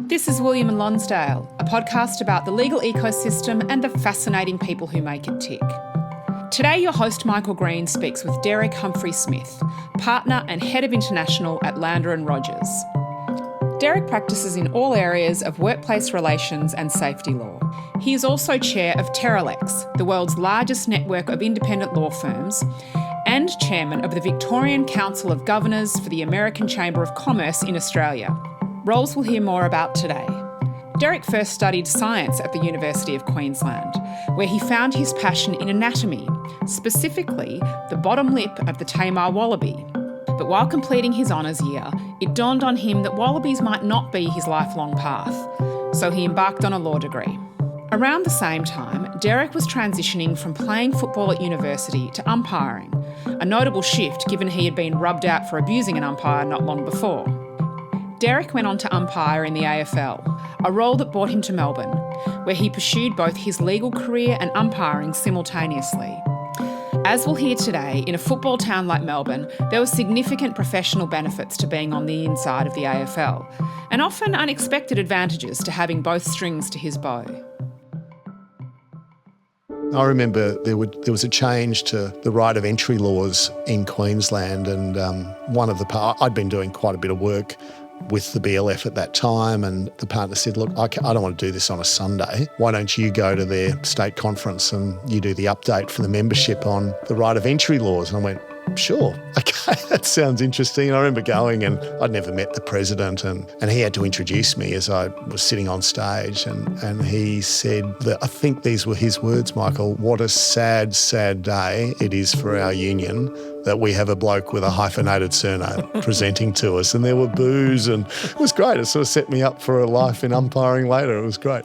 This is William and Lonsdale, a podcast about the legal ecosystem and the fascinating people who make it tick. Today, your host Michael Green speaks with Derek Humphery-Smith, partner and head of international at Lander & Rogers. Derek practices in all areas of workplace relations and safety law. He is also chair of TerraLex, the world's largest network of independent law firms, and chairman of the Victorian Council of Governors for the American Chamber of Commerce in Australia. Roles we'll hear more about today. Derek first studied science at the University of Queensland, where he found his passion in anatomy, specifically the bottom lip of the Tamar wallaby. But while completing his honours year, it dawned on him that wallabies might not be his lifelong path, so he embarked on a law degree. Around the same time, Derek was transitioning from playing football at university to umpiring, a notable shift given he had been rubbed out for abusing an umpire not long before. Derek went on to umpire in the AFL, a role that brought him to Melbourne, where he pursued both his legal career and umpiring simultaneously. As we'll hear today, in a football town like Melbourne, there were significant professional benefits to being on the inside of the AFL, and often unexpected advantages to having both strings to his bow. I remember there was a change to the right of entry laws in Queensland, and I'd been doing quite a bit of work with the BLF at that time, and the partner said, look, I don't want to do this on a Sunday. Why don't you go to their state conference and you do the update for the membership on the right of entry laws? And I went, sure, okay, that sounds interesting. And I remember going, and I'd never met the president, and he had to introduce me as I was sitting on stage, and he said that, I think these were his words, Michael, what a sad, sad day it is for our union that we have a bloke with a hyphenated surname presenting to us. And there were boos, and it was great. It sort of set me up for a life in umpiring later. It was great.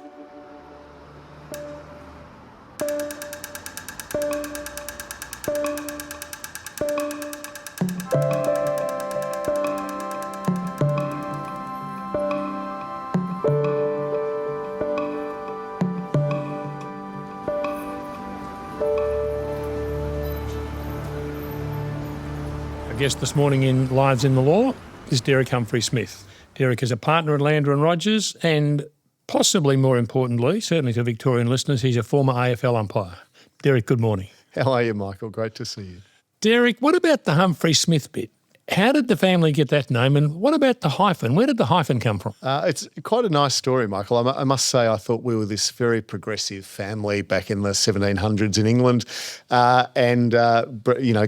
Guest this morning in Lives in the Law is Derek Humphery-Smith. Derek is a partner at Lander & Rogers, and possibly more importantly, certainly to Victorian listeners, he's a former AFL umpire. Derek, good morning. How are you, Michael? Great to see you. Derek, what about the Humphery-Smith bit? How did the family get that name, and what about the hyphen? Where did the hyphen come from? It's quite a nice story, Michael. I must say I thought we were this very progressive family back in the 1700s in England,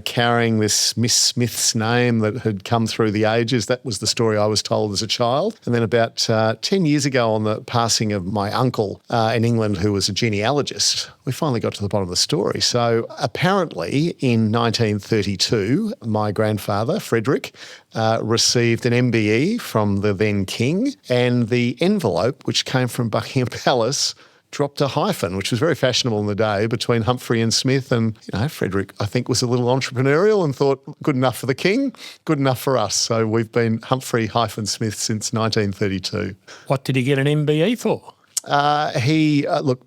carrying this Miss Smith's name that had come through the ages. That was the story I was told as a child. And then about 10 years ago, on the passing of my uncle in England, who was a genealogist, we finally got to the bottom of the story. So apparently in 1932, my grandfather, Frederick, received an MBE from the then king, and the envelope, which came from Buckingham Palace, dropped a hyphen, which was very fashionable in the day, between Humphrey and Smith. And, Frederick, I think, was a little entrepreneurial and thought, good enough for the king, good enough for us. So we've been Humphrey-Smith since 1932. What did he get an MBE for?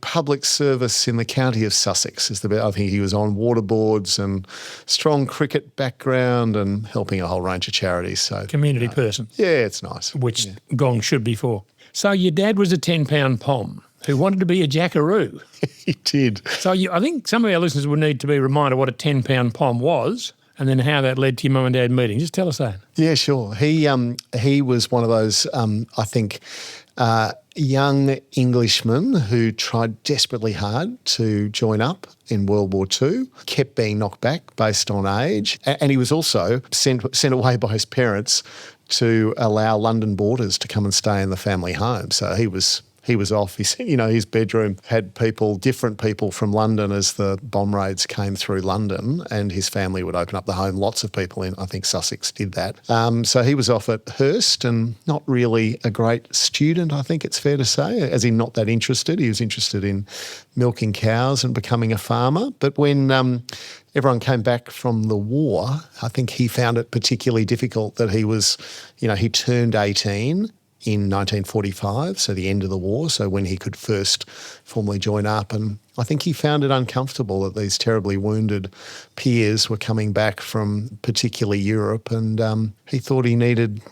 Public service in the county of Sussex is I think he was on water boards, and strong cricket background, and helping a whole range of charities. So community person. Yeah, it's nice. Which Gong should be for. So your dad was a 10-pound pom who wanted to be a jackaroo. He did. So I think some of our listeners would need to be reminded what a 10-pound pom was, and then how that led to your mum and dad meeting. Just tell us that. Yeah, sure. He was one of those, young Englishmen who tried desperately hard to join up in World War II, kept being knocked back based on age, and he was also sent away by his parents to allow London boarders to come and stay in the family home. So he was off. His bedroom had different people from London as the bomb raids came through London, and his family would open up the home. Lots of people in, I think, Sussex did that. So he was off at Hurst, and not really a great student, I think it's fair to say, as in not that interested. He was interested in milking cows and becoming a farmer. But when everyone came back from the war, I think he found it particularly difficult that he turned 18 in 1945, so the end of the war, so when he could first formally join up. And I think he found it uncomfortable that these terribly wounded peers were coming back from particularly Europe, and he thought he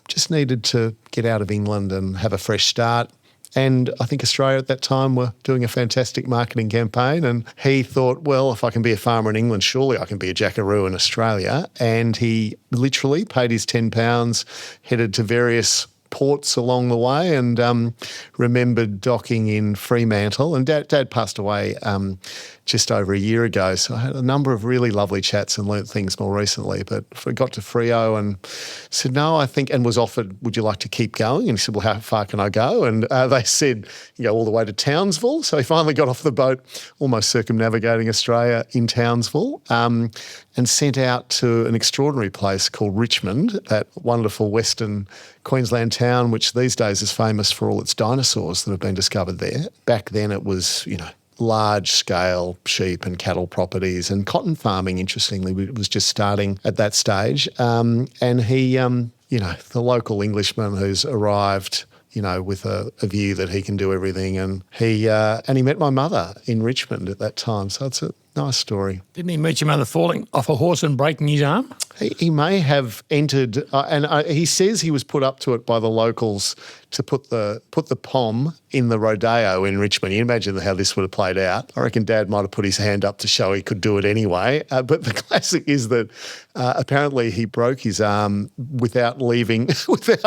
just needed to get out of England and have a fresh start. And I think Australia at that time were doing a fantastic marketing campaign. And he thought, well, if I can be a farmer in England, surely I can be a jackaroo in Australia. And he literally paid his £10, headed to various ports along the way, and remembered docking in Fremantle. And Dad passed away just over a year ago, so I had a number of really lovely chats and learnt things more recently. But I got to Freo and said, no, I think, and was offered, would you like to keep going? And he said, well, how far can I go? And they said, you go all the way to Townsville. So he finally got off the boat, almost circumnavigating Australia in Townsville, and sent out to an extraordinary place called Richmond, that wonderful Western Queensland town, which these days is famous for all its dinosaurs that have been discovered there. Back then it was, large-scale sheep and cattle properties, and cotton farming, interestingly, was just starting at that stage. And he, the local Englishman who's arrived, with a view that he can do everything, and he met my mother in Richmond at that time. So it's a nice story. Didn't he meet your mother falling off a horse and breaking his arm? He may have entered, he says he was put up to it by the locals to put the pom in the rodeo in Richmond. You imagine how this would have played out. I reckon Dad might have put his hand up to show he could do it anyway. But the classic is that apparently he broke his arm without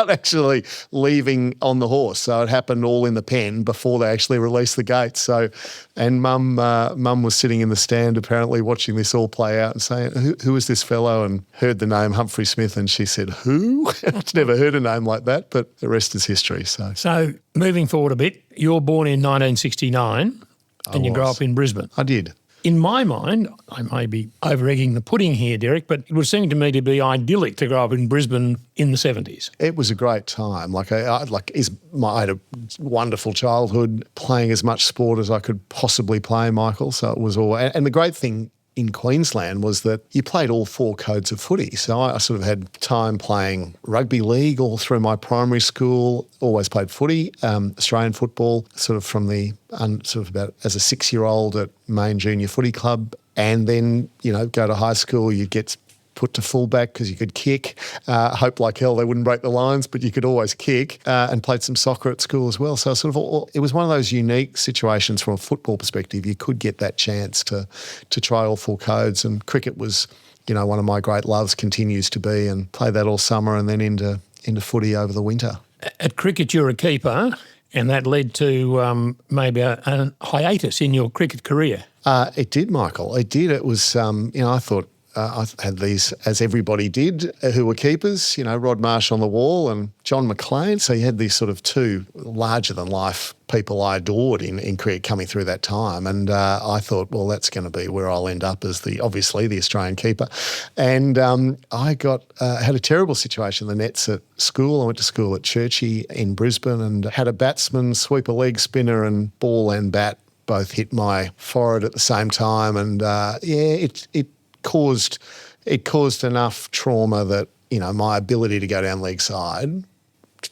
actually leaving on the horse. So it happened all in the pen before they actually released the gates. So, and Mum was sitting in the stand apparently watching this all play out and saying, who is this fellow? And heard the name Humphery-Smith, and she said, who? I've never heard a name like that, but the rest is history. So moving forward a bit, you're born in 1969 and you grew up in Brisbane. I did. In my mind, I may be over-egging the pudding here, Derek, but it would seem to me to be idyllic to grow up in Brisbane in the 70s. It was a great time. I had a wonderful childhood, playing as much sport as I could possibly play, Michael. So it was all, and the great thing in Queensland was that you played all four codes of footy. So I sort of had time playing rugby league all through my primary school, always played footy, Australian football, sort of from about as a 6-year-old at Main Junior Footy Club. And then, go to high school, you'd get put to fullback because you could kick. Hoped like hell they wouldn't break the lines, but you could always kick, and played some soccer at school as well. So it was one of those unique situations from a football perspective. You could get that chance to try all four codes, and cricket was, one of my great loves, continues to be, and played that all summer and then into footy over the winter. At cricket, you're a keeper, and that led to maybe a hiatus in your cricket career. It did, Michael. It did. It was, I thought, I had these, as everybody did, who were keepers, Rod Marsh on the wall and John McLean. So you had these sort of two larger-than-life people I adored in cricket coming through that time. And I thought, well, that's going to be where I'll end up as obviously the Australian keeper. And I had a terrible situation in the nets at school. I went to school at Churchie in Brisbane and had a batsman sweep a leg spinner, and ball and bat both hit my forehead at the same time. And it caused enough trauma that, my ability to go down leg side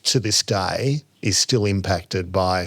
to this day is still impacted by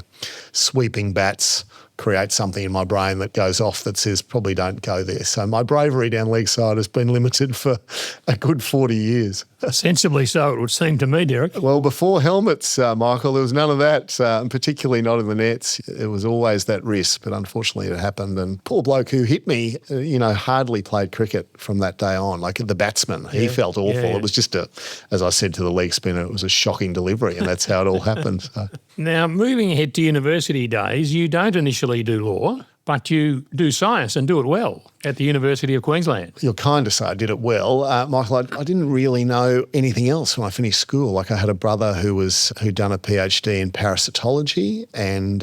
sweeping bats create something in my brain that goes off that says probably don't go there. So my bravery down leg side has been limited for a good 40 years. Sensibly so, it would seem to me, Derek. Well, before helmets, Michael, there was none of that, and particularly not in the nets. It was always that risk, but unfortunately it happened. And poor bloke who hit me, hardly played cricket from that day on. Like the batsman, he felt awful. Yeah. It was just as I said to the leg spinner, it was a shocking delivery, and that's how it all happened. So. Now, moving ahead to university days, you don't initially do law, but you do science and do it well at the University of Queensland. You're kind to say I did it well. Michael, I didn't really know anything else when I finished school. Like I had a brother who'd done a PhD in parasitology, and,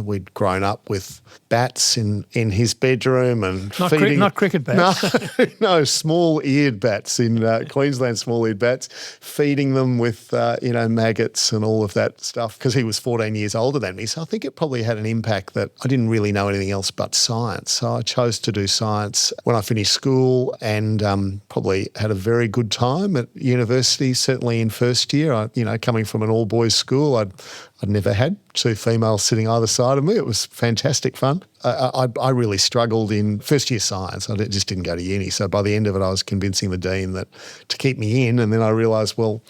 we'd grown up with bats in his bedroom and feeding... Not cricket bats. No, small-eared bats in Queensland, small-eared bats, feeding them with, maggots and all of that stuff because he was 14 years older than me. So I think it probably had an impact that I didn't really know anything else but science. So I chose to do science when I finished school, and probably had a very good time at university, certainly in first year. Coming from an all-boys school, I'd never had two females sitting either side of me. It was fantastic fun. I really struggled in first-year science. I just didn't go to uni. So by the end of it, I was convincing the dean that to keep me in, and then I realised, well,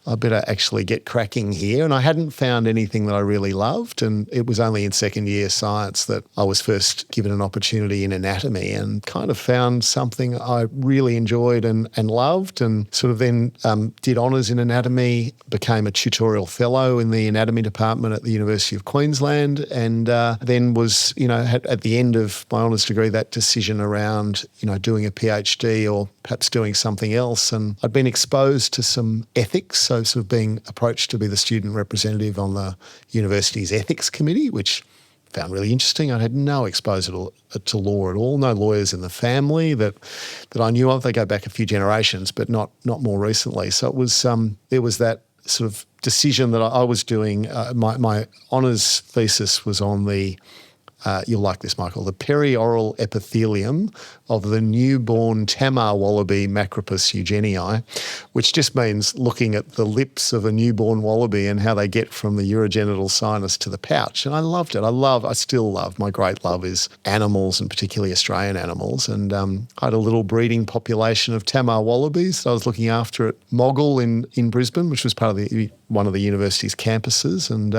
I better actually get cracking here. And I hadn't found anything that I really loved. And it was only in second year science that I was first given an opportunity in anatomy and kind of found something I really enjoyed and loved, and sort of then did honours in anatomy, became a tutorial fellow in the anatomy department at the University of Queensland, and then was, had at the end of my honours degree that decision around, doing a PhD or perhaps doing something else. And I'd been exposed to some ethics, so sort of being approached to be the student representative on the university's ethics committee, which I found really interesting. I had no exposure to law at all, no lawyers in the family that I knew of. They go back a few generations, but not more recently. So it was there was that sort of decision that I was doing. My honours thesis was on the you'll like this, Michael, the perioral epithelium of the newborn Tamar wallaby Macropus eugenii, which just means looking at the lips of a newborn wallaby and how they get from the urogenital sinus to the pouch. And I loved it. I still love, my great love is animals, and particularly Australian animals. And I had a little breeding population of Tamar wallabies that I was looking after at Moggle in Brisbane, which was part of one of the university's campuses. And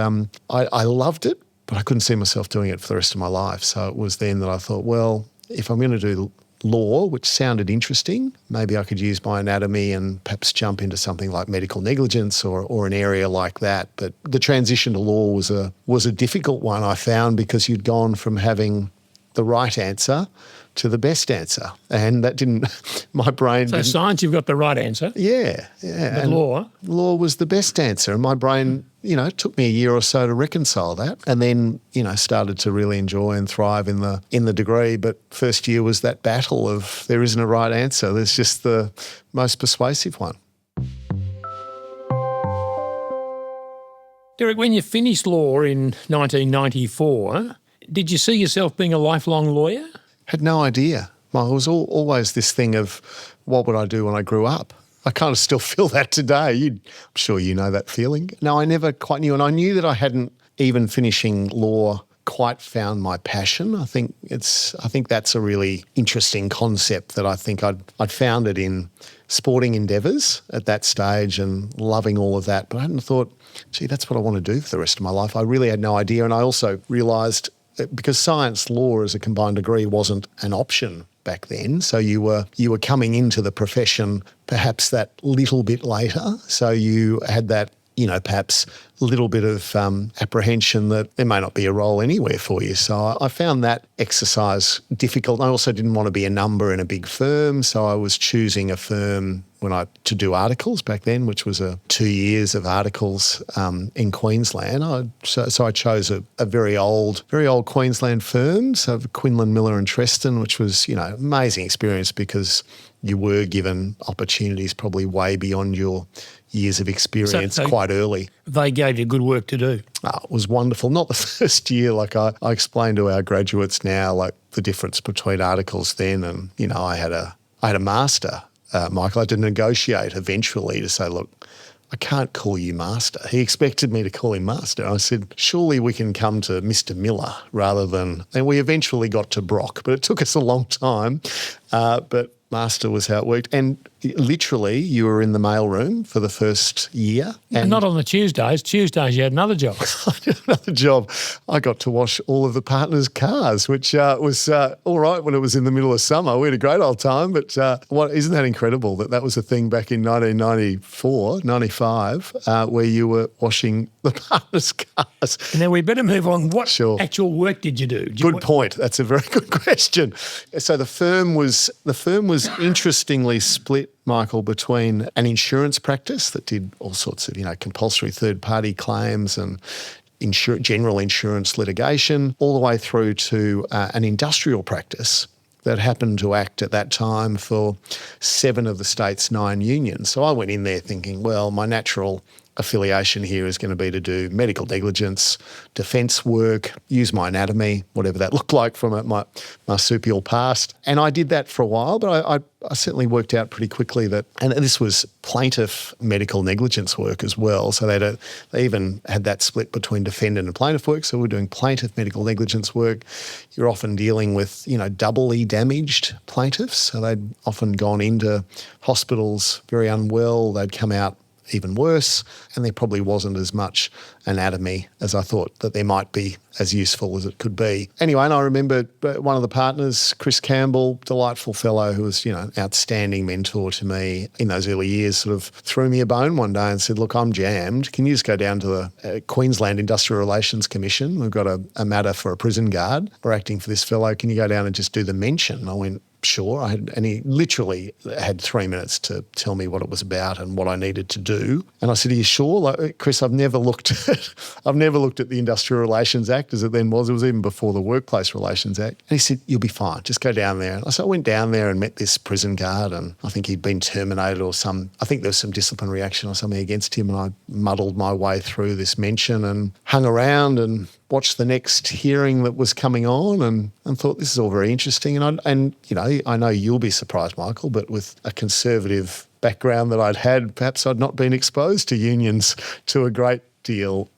I loved it, but I couldn't see myself doing it for the rest of my life. So it was then that I thought, well, if I'm going to do law, which sounded interesting, maybe I could use my anatomy and perhaps jump into something like medical negligence or an area like that. But the transition to law was a difficult one, I found, because you'd gone from having the right answer to the best answer. And that my brain So science, you've got the right answer. Yeah. But and law? Law was the best answer. And my brain, it took me a year or so to reconcile that, and then, started to really enjoy and thrive in the degree. But first year was that battle of there isn't a right answer. There's just the most persuasive one. Derek, when you finished law in 1994, did you see yourself being a lifelong lawyer? Had no idea. Well, it was always this thing of what would I do when I grew up? I kind of still feel that today. I'm sure you know that feeling. No, I never quite knew. And I knew that I hadn't, even finishing law, quite found my passion. I think that's a really interesting concept that I think I'd found it in sporting endeavours at that stage and loving all of that. But I hadn't thought, gee, that's what I want to do for the rest of my life. I really had no idea. And I also realised, because science law as a combined degree wasn't an option back then, so you were coming into the profession perhaps that little bit later, so you had that, perhaps a little bit of apprehension that there may not be a role anywhere for you. So I found that exercise difficult. I also didn't want to be a number in a big firm, so I was choosing a firm to do articles back then, which was 2 years of articles in Queensland. So I chose a very old Queensland firm, so Quinlan, Miller and Treston, which was, amazing experience because you were given opportunities probably way beyond your years of experience quite early. They gave you good work to do. It was wonderful. Not the first year. Like I explain to our graduates now, like the difference between articles then and, I had a master. Michael, I had to negotiate eventually to say, look, I can't call you master. He expected me to call him master. I said, surely we can come to Mr. Miller rather than... And we eventually got to Brock, but it took us a long time. But master was how it worked. And literally you were in the mailroom for the first year. And not on the Tuesdays. Tuesdays you had another job. I did another job. I got to wash all of the partners' cars, which was all right when it was in the middle of summer. We had a great old time, but isn't that incredible that was a thing back in 1994, 95, where you were washing the partners' cars. And then we better move on. What actual work did you do? Good point. That's a very good question. So the firm was interestingly split, Michael, between an insurance practice that did all sorts of, compulsory third-party claims and general insurance litigation, all the way through to an industrial practice that happened to act at that time for 7 of the state's 9 unions. So I went in there thinking, well, my natural affiliation here is going to be to do medical negligence, defence work, use my anatomy, whatever that looked like from my marsupial past. And I did that for a while, but I certainly worked out pretty quickly that, and this was plaintiff medical negligence work as well, so they even had that split between defendant and plaintiff work, so we're doing plaintiff medical negligence work. You're often dealing with, doubly damaged plaintiffs, so they'd often gone into hospitals very unwell, they'd come out even worse, and there probably wasn't as much anatomy as I thought that there might be, as useful as it could be. Anyway, and I remember one of the partners, Chris Campbell, delightful fellow who was, an outstanding mentor to me in those early years, sort of threw me a bone one day and said, look, I'm jammed. Can you just go down to the Queensland Industrial Relations Commission? We've got a matter for a prison guard. We're acting for this fellow. Can you go down and just do the mention? I went, sure. And he literally had 3 minutes to tell me what it was about and what I needed to do. And I said, are you sure? Like, Chris, I've never looked at the Industrial Relations Act as it then was. It was even before the Workplace Relations Act. And he said, you'll be fine. Just go down there. And I went down there and met this prison guard, and I think he'd been terminated I think there was some disciplinary action or something against him, and I muddled my way through this mention and hung around and watched the next hearing that was coming on and thought this is all very interesting. And I know you'll be surprised, Michael, but with a conservative background that I'd had, perhaps I'd not been exposed to unions to a great deal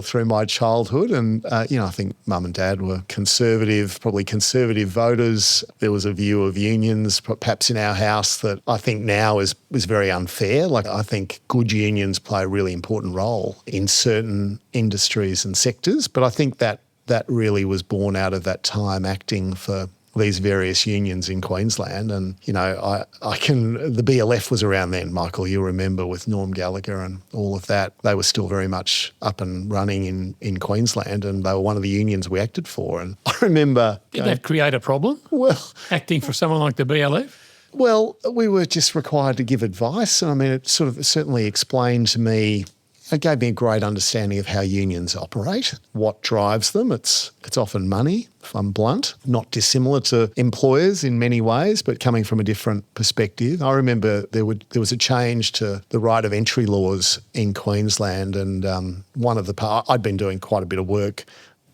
through my childhood. And, I think mum and dad were probably conservative voters. There was a view of unions perhaps in our house that I think now is very unfair. Like, I think good unions play a really important role in certain industries and sectors, but I think that really was born out of that time acting for these various unions in Queensland. And, the BLF was around then, Michael, you'll remember, with Norm Gallagher and all of that. They were still very much up and running in Queensland, and they were one of the unions we acted for. And I remember... Did that create a problem? Well... Acting for someone like the BLF? Well, we were just required to give advice. And I mean, it sort of certainly explained to me... It gave me a great understanding of how unions operate, what drives them. It's often money, if I'm blunt, not dissimilar to employers in many ways, but coming from a different perspective. I remember there was a change to the right of entry laws in Queensland, and I'd been doing quite a bit of work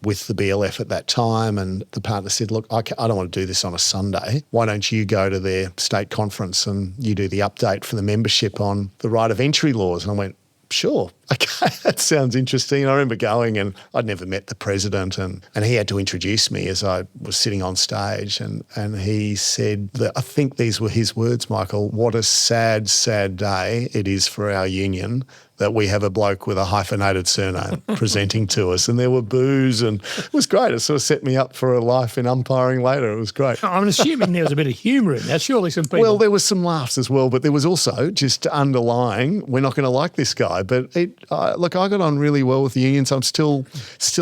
with the BLF at that time, and the partner said, look, I don't want to do this on a Sunday. Why don't you go to their state conference and you do the update for the membership on the right of entry laws? And I went, sure. Okay, that sounds interesting. I remember going, and I'd never met the president, and he had to introduce me as I was sitting on stage, and he said that, I think these were his words, Michael, what a sad, sad day it is for our union that we have a bloke with a hyphenated surname presenting to us. And there were boos, and it was great. It sort of set me up for a life in umpiring later. It was great. I'm assuming there was a bit of humour in that. Surely some people... Well, there was some laughs as well, but there was also just underlying, we're not going to like this guy. But I got on really well with the unions. I'm still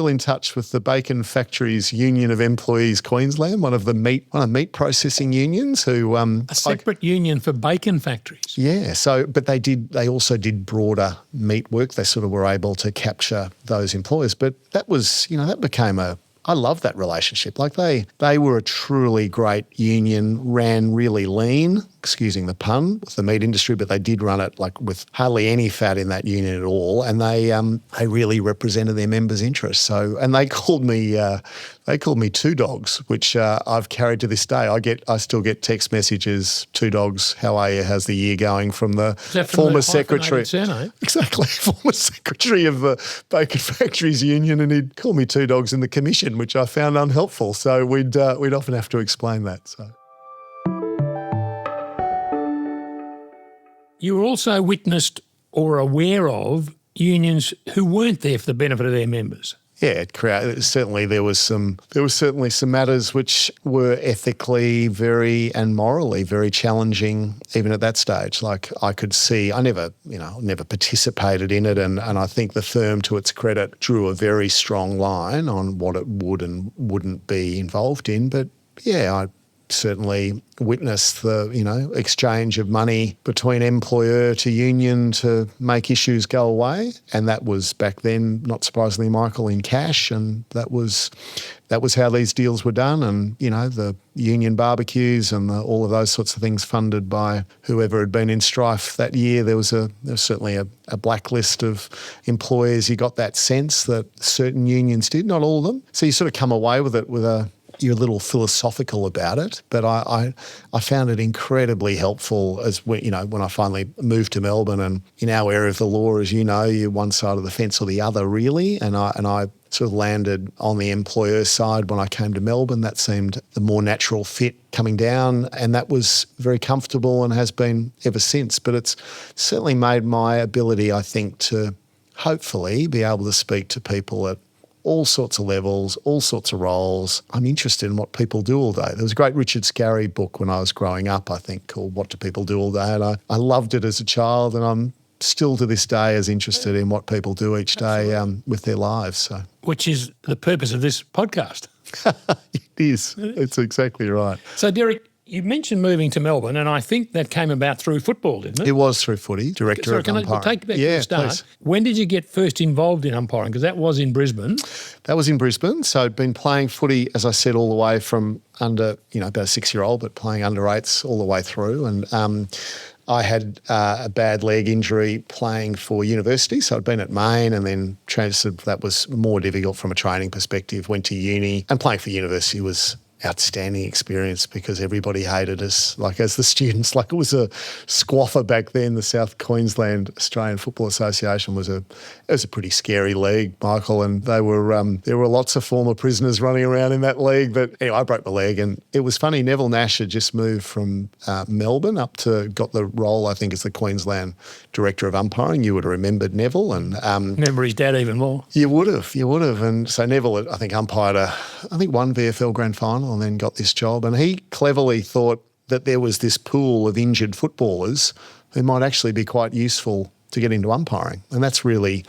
in touch with the Bacon Factories Union of Employees Queensland, one of meat processing unions who... a separate union for bacon factories. Yeah. So, but they also did broader meat work. They sort of were able to capture those employers. But that was, that became I love that relationship. Like they were a truly great union, ran really lean, excusing the pun, with the meat industry, but they did run it like with hardly any fat in that union at all. And they really represented their members' interests. So, and they called me Two Dogs, which I've carried to this day. I still get text messages, Two Dogs, how are you? How's the year going? From the former secretary. Exactly, former secretary of the Bacon Factories Union, and he'd call me Two Dogs in the commission, which I found unhelpful. So we'd often have to explain that. So. You were also witnessed or aware of unions who weren't there for the benefit of their members. Yeah, there was certainly some matters which were ethically and morally very challenging even at that stage. Like I could see, I never participated in it, and I think the firm, to its credit, drew a very strong line on what it would and wouldn't be involved in. But yeah, I certainly witnessed the, exchange of money between employer to union to make issues go away. And that was back then, not surprisingly, Michael, in cash. And that was how these deals were done. And, the union barbecues and all of those sorts of things funded by whoever had been in strife that year. There was certainly a blacklist of employers. You got that sense that certain unions did, not all of them. So you sort of come away with it with you're a little philosophical about it, but I found it incredibly helpful when I finally moved to Melbourne, and in our area of the law, as you know, you're one side of the fence or the other, really. And I sort of landed on the employer side when I came to Melbourne. That seemed the more natural fit coming down, and that was very comfortable and has been ever since. But it's certainly made my ability, I think, to hopefully be able to speak to people at all sorts of levels, all sorts of roles. I'm interested in what people do all day. There was a great Richard Scarry book when I was growing up, I think, called What Do People Do All Day? And I loved it as a child, and I'm still to this day as interested in what people do each day with their lives. So, Which is the purpose of this podcast. It is. It's exactly right. So, Derek, you mentioned moving to Melbourne, and I think that came about through football, didn't it? It was through footy, director of umpiring. Take you back to the start. Please. When did you get first involved in umpiring? Because that was in Brisbane. That was in Brisbane. So I'd been playing footy, as I said, all the way from under, about a 6-year-old, but playing under 8s all the way through. And I had a bad leg injury playing for university. So I'd been at Maine and then transferred. That was more difficult from a training perspective. Went to uni, and playing for university was outstanding experience because everybody hated us, like as the students, like it was a squaffer back then. The South Queensland Australian Football Association was a pretty scary league, Michael, and there were lots of former prisoners running around in that league. But anyway, I broke my leg, and it was funny. Neville Nash had just moved from Melbourne up to got the role, I think, as the Queensland Director of Umpiring. You would have remembered Neville, and remember his dad even more. You would have, and so Neville, I think, umpired one VFL Grand Final, and then got this job. And he cleverly thought that there was this pool of injured footballers who might actually be quite useful to get into umpiring. And that's really,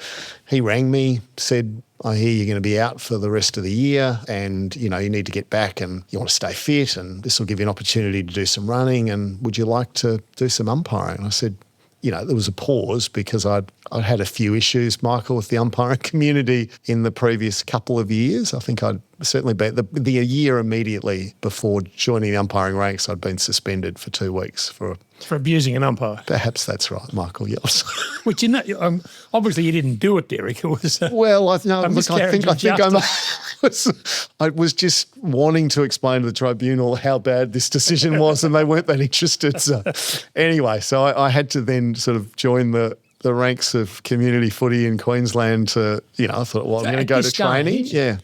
he rang me, said, I hear you're going to be out for the rest of the year, and, you need to get back and you want to stay fit, and this will give you an opportunity to do some running, and would you like to do some umpiring? And I said, there was a pause because I'd had a few issues, Michael, with the umpiring community in the previous couple of years. I think I'd certainly been the year immediately before joining the umpiring ranks, I'd been suspended for 2 weeks for abusing an umpire. Perhaps that's right, Michael. Yes. Which obviously you didn't do it, Derek. It was I was just wanting to explain to the tribunal how bad this decision was, and they weren't that interested. So anyway, I had to then sort of join the ranks of community footy in Queensland to, I thought, I'm going to go to training. Yeah.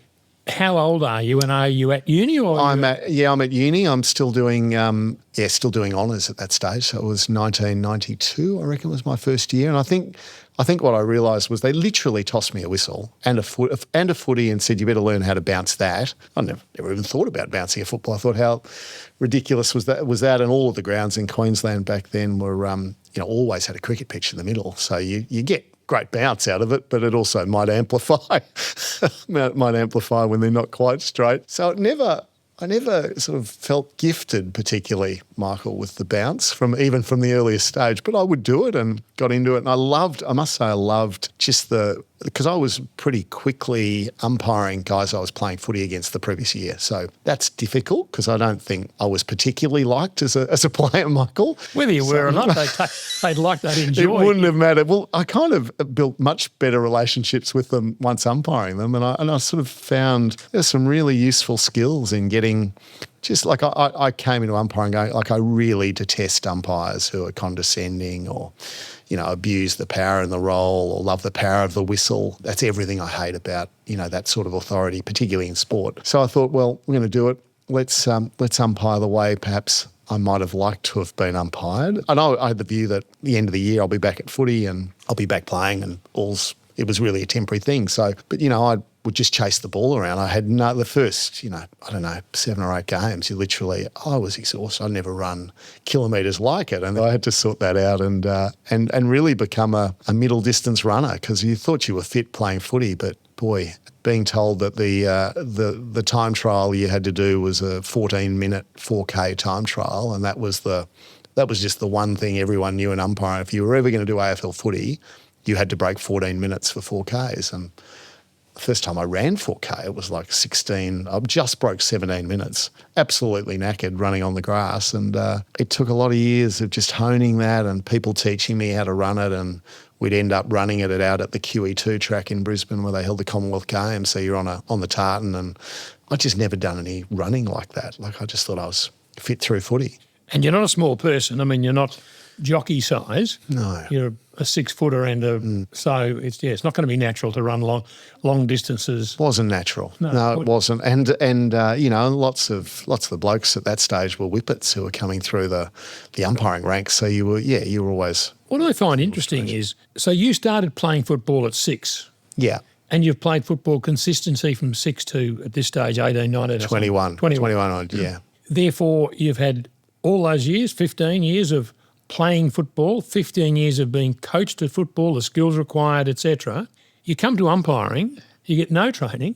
How old are you, and are you at uni? Or I'm at uni. I'm still doing honours at that stage. So it was 1992, I reckon, was my first year. And I think what I realised was they literally tossed me a whistle and a footy and said, you better learn how to bounce that. I never even thought about bouncing a football. I thought, how ridiculous was that? And all of the grounds in Queensland back then were, always had a cricket pitch in the middle. So you get great bounce out of it, but it also might amplify when they're not quite straight. So I never sort of felt gifted particularly, Michael, with the bounce even from the earliest stage, but I would do it and got into it. And I must say I loved just because I was pretty quickly umpiring guys I was playing footy against the previous year. So that's difficult because I don't think I was particularly liked as a player, Michael. Whether you were or not, they'd like that enjoy. It wouldn't have mattered. Well, I kind of built much better relationships with them once umpiring them, and I sort of found there's some really useful skills in getting. Just like I came into umpiring going, like, I really detest umpires who are condescending or, abuse the power in the role or love the power of the whistle. That's everything I hate about, that sort of authority, particularly in sport. So I thought, well, we're going to do it. Let's umpire the way perhaps I might have liked to have been umpired. And I had the view that at the end of the year I'll be back at footy and I'll be back playing, and it was really a temporary thing. So, but I would just chase the ball around. I had the first, 7 or 8 games, I was exhausted. I'd never run kilometres like it. And I had to sort that out and really become a middle distance runner, because you thought you were fit playing footy, but boy, being told that the time trial you had to do was a 14-minute 4K time trial, and that was just the one thing everyone knew in umpiring. If you were ever going to do AFL footy, you had to break 14 minutes for 4Ks. And the first time I ran 4K, it was like 16. I just broke 17 minutes, absolutely knackered running on the grass. And it took a lot of years of just honing that and people teaching me how to run it. And we'd end up running it out at the QE2 track in Brisbane where they held the Commonwealth Games. So you're on the tartan, and I'd just never done any running like that. Like, I just thought I was fit through footy. And you're not a small person. I mean, you're not jockey size. No. You're a 6-footer and so it's not going to be natural to run long distances. Wasn't natural. No, it wasn't. And lots of the blokes at that stage were whippets who were coming through the umpiring ranks. So you were always. What I find interesting is, so you started playing football at 6. Yeah. And you've played football consistency from 6 to, at this stage, 18, 19 or 21. 21, yeah. Therefore, you've had all those years, 15 years of playing football, 15 years of being coached at football, the skills required, etc. You come to umpiring, you get no training.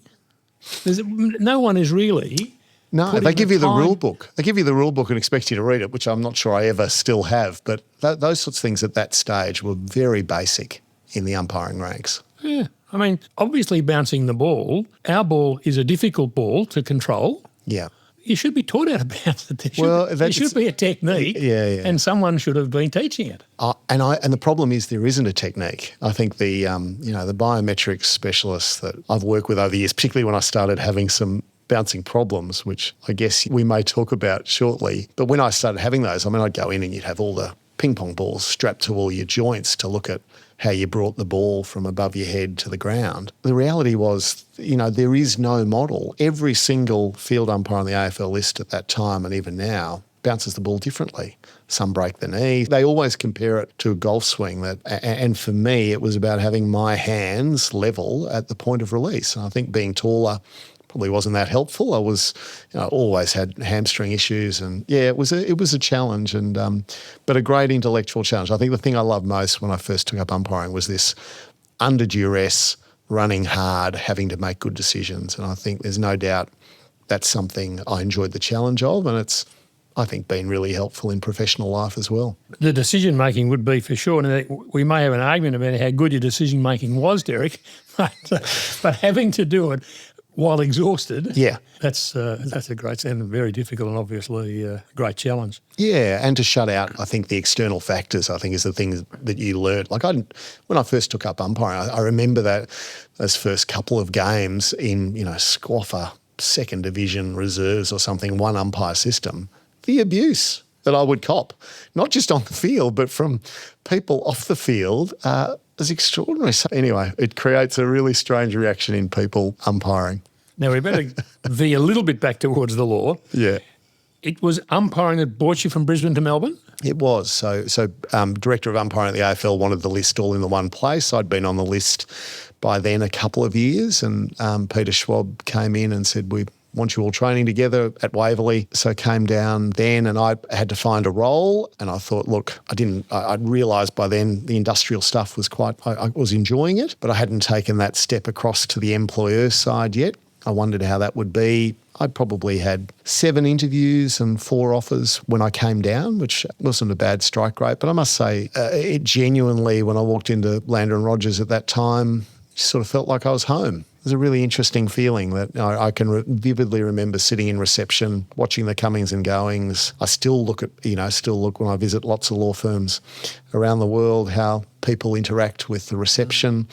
No one is really... No, they give you the rule book. They give you the rule book and expect you to read it, which I'm not sure I ever still have. But those sorts of things at that stage were very basic in the umpiring ranks. Yeah. I mean, obviously bouncing the ball, our ball is a difficult ball to control. Yeah. You should be taught how to bounce it. There should be a technique, and someone should have been teaching it. And the problem is there isn't a technique. I think the biometrics specialists that I've worked with over the years, particularly when I started having some bouncing problems, which I guess we may talk about shortly. But when I started having those, I mean, I'd go in and you'd have all the ping pong balls strapped to all your joints to look at how you brought the ball from above your head to the ground. The reality was, there is no model. Every single field umpire on the AFL list at that time and even now bounces the ball differently. Some break the knee. They always compare it to a golf swing. And for me, it was about having my hands level at the point of release. And I think being taller probably wasn't that helpful. I was, always had hamstring issues, and it was a challenge, but a great intellectual challenge. I think the thing I loved most when I first took up umpiring was this under duress, running hard, having to make good decisions, and I think there's no doubt that's something I enjoyed the challenge of, and it's, I think, been really helpful in professional life as well. The decision making would be for sure, and we may have an argument about how good your decision making was, Derek, but having to do it while exhausted, that's a great and very difficult and obviously a great challenge. Yeah, and to shut out, I think, the external factors, I think, is the thing that you learn. Like when I first took up umpiring, I remember those first couple of games in, squaffer, second division reserves or something, one umpire system, the abuse that I would cop, not just on the field, but from people off the field, is extraordinary. So anyway, it creates a really strange reaction in people umpiring. Now, we better veer a little bit back towards the law. Yeah. It was umpiring that brought you from Brisbane to Melbourne? It was. So Director of Umpiring at the AFL wanted the list all in the one place. I'd been on the list by then a couple of years, and Peter Schwab came in and said, we want you all training together at Waverley. So came down then, and I had to find a role, and I thought, look, I'd realised by then the industrial stuff was I was enjoying it, but I hadn't taken that step across to the employer side yet. I wondered how that would be. I probably had 7 interviews and 4 offers when I came down, which wasn't a bad strike rate. But I must say, it genuinely, when I walked into Landon Rogers at that time, sort of felt like I was home. It was a really interesting feeling that I can vividly remember sitting in reception, watching the comings and goings. I still look when I visit lots of law firms around the world, how people interact with the reception,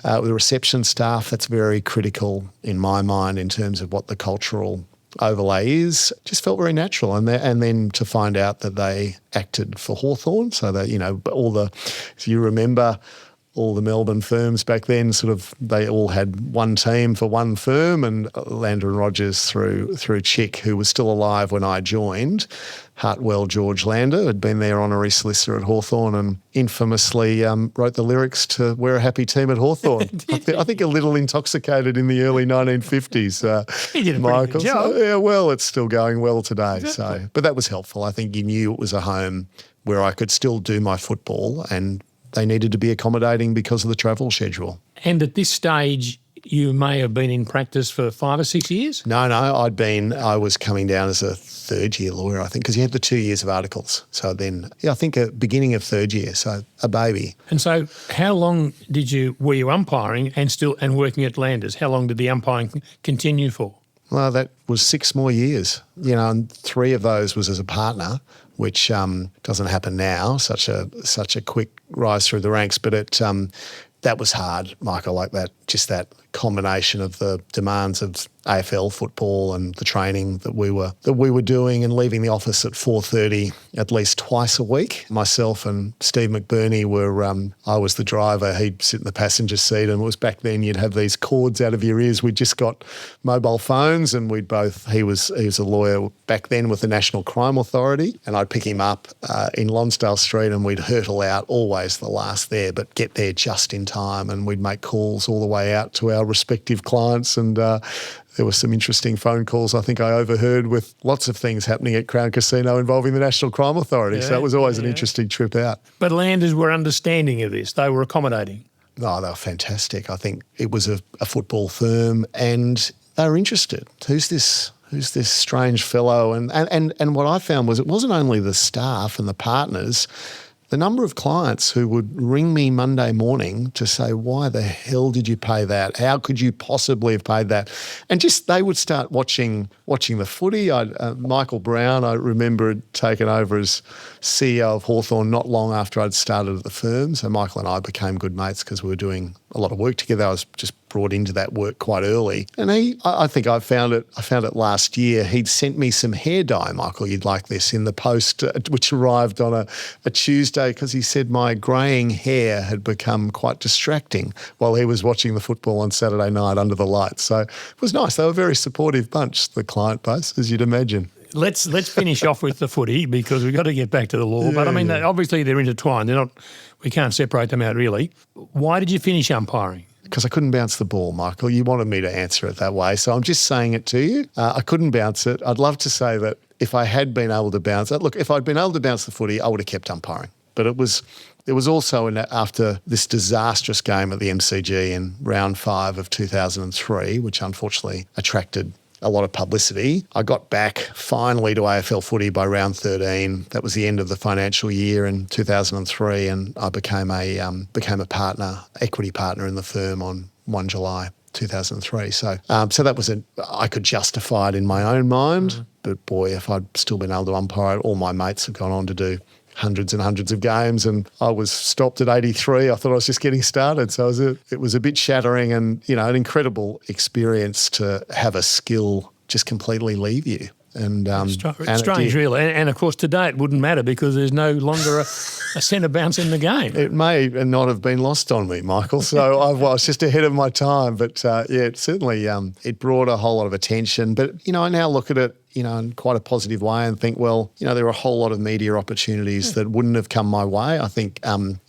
with the reception staff. That's very critical in my mind in terms of what the cultural overlay is. Just felt very natural. And then to find out that they acted for Hawthorn, so that, if you remember, all the Melbourne firms back then, they all had one team for one firm, and Landon Rogers through Chick, who was still alive when I joined, Hartwell George Lander, had been their honorary solicitor at Hawthorn and infamously wrote the lyrics to We're a Happy Team at Hawthorn. I think a little intoxicated in the early 1950s. He did a pretty good job. It's still going well today. Exactly. But that was helpful. I think you knew it was a home where I could still do my football, and they needed to be accommodating because of the travel schedule. And at this stage, you may have been in practice for 5 or 6 years? No, I was coming down as a third-year lawyer, I think, because you had the 2 years of articles. So then, I think a beginning of third year, so a baby. And so how long were you umpiring and working at Landers? How long did the umpiring continue for? Well, that was 6 more years, and 3 of those was as a partner, which doesn't happen now, such a quick rise through the ranks. But that was hard, Michael, like that, just that combination of the demands of AFL football and the training that we were doing, and leaving the office at 4:30 at least twice a week. Myself and Steve McBurney were, I was the driver, he'd sit in the passenger seat, and it was back then you'd have these cords out of your ears. We'd just got mobile phones, and he was a lawyer back then with the National Crime Authority, and I'd pick him up in Lonsdale Street, and we'd hurtle out, always the last there, but get there just in time, and we'd make calls all the way out to our respective clients. And there were some interesting phone calls I think I overheard with lots of things happening at Crown Casino involving the National Crime Authority. So it was always an interesting trip out. But landers were understanding of this. They were accommodating. Oh, they were fantastic. I think it was a football firm, and they were interested. Who's this strange fellow? And what I found was it wasn't only the staff and the partners. The number of clients who would ring me Monday morning to say, why the hell did you pay that? How could you possibly have paid that? And just they would start watching the footy. Michael Brown, I remember, had taken over as CEO of Hawthorn not long after I'd started at the firm. So Michael and I became good mates because we were doing a lot of work together. I was just brought into that work quite early. And I think I found it last year. He'd sent me some hair dye, Michael, you'd like this, in the post, which arrived on a Tuesday, because he said my greying hair had become quite distracting while he was watching the football on Saturday night under the lights. So it was nice. They were a very supportive bunch, the client base, as you'd imagine. Let's finish off with the footy, because we've got to get back to the law. But I mean, obviously they're intertwined. We can't separate them out really. Why did you finish umpiring? Because I couldn't bounce the ball, Michael. You wanted me to answer it that way, so I'm just saying it to you. I couldn't bounce it. I'd love to say that if I had been able to bounce it, look, if I'd been able to bounce the footy, I would have kept umpiring. But it was also after this disastrous game at the MCG in round 5 of 2003, which unfortunately attracted a lot of publicity. I got back finally to AFL footy by round 13. That was the end of the financial year in 2003, and I became a partner, equity partner in the firm on 1 July 2003. So that was I could justify it in my own mind, but boy, if I'd still been able to umpire it, all my mates have gone on to do hundreds and hundreds of games, and I was stopped at 83. I thought I was just getting started. So it was a bit shattering, and an incredible experience to have a skill just completely leave you. And strange, really. And of course, today it wouldn't matter because there's no longer a centre bounce in the game. It may not have been lost on me, Michael. So I was just ahead of my time. But it certainly it brought a whole lot of attention. But I now look at it in quite a positive way and think, well, there are a whole lot of media opportunities that wouldn't have come my way. I think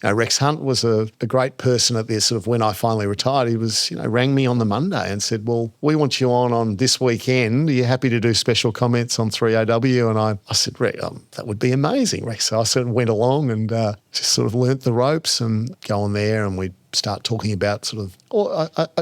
Rex Hunt was a great person at this. Sort of when I finally retired, he was, rang me on the Monday and said, well, we want you on this weekend. Are you happy to do special comments on 3AW? And I said, Rex, that would be amazing, Rex. So I sort of went along and just sort of learnt the ropes and go on there, and we'd start talking about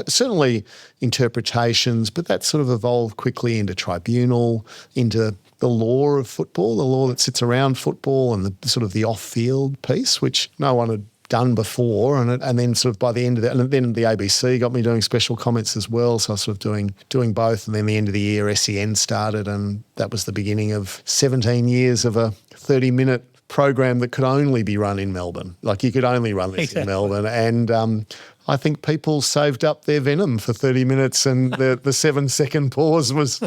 certainly interpretations, but that sort of evolved quickly into tribunal, into the law of football, the law that sits around football, and the sort of the off-field piece, which no one had done before, and then sort of by the end of that, and then the ABC got me doing special comments as well, so I was sort of doing both, and then the end of the year SEN started, and that was the beginning of 17 years of a 30-minute program that could only be run in Melbourne. Like you could only run this in Melbourne. And I think people saved up their venom for 30 minutes, and the 7-second pause was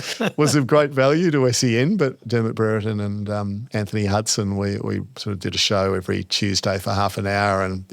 of great value to SEN. But Dermot Brereton and Anthony Hudson, we sort of did a show every Tuesday for half an hour, and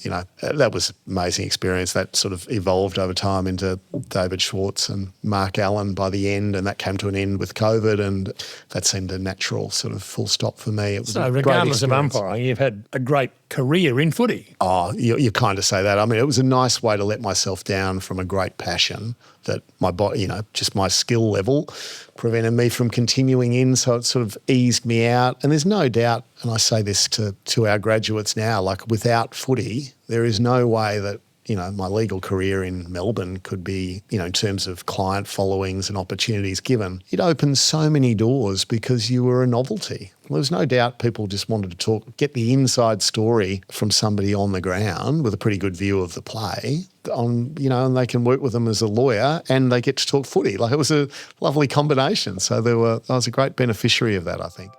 that was an amazing experience. That sort of evolved over time into David Schwartz and Mark Allen by the end, and that came to an end with COVID, and that seemed a natural sort of full stop for me. It was so regardless of umpiring, you've had a great career in footy. Oh, you kind of say that. I mean, it was a nice way to let myself down from a great passion that my body, just my skill level prevented me from continuing in. So it sort of eased me out. And there's no doubt, and I say this to our graduates now, like without footy, there is no way that my legal career in Melbourne could be, in terms of client followings and opportunities given. It opened so many doors because you were a novelty. Well, there's no doubt people just wanted to get the inside story from somebody on the ground with a pretty good view of the play and they can work with them as a lawyer and they get to talk footy. Like it was a lovely combination. So I was a great beneficiary of that, I think.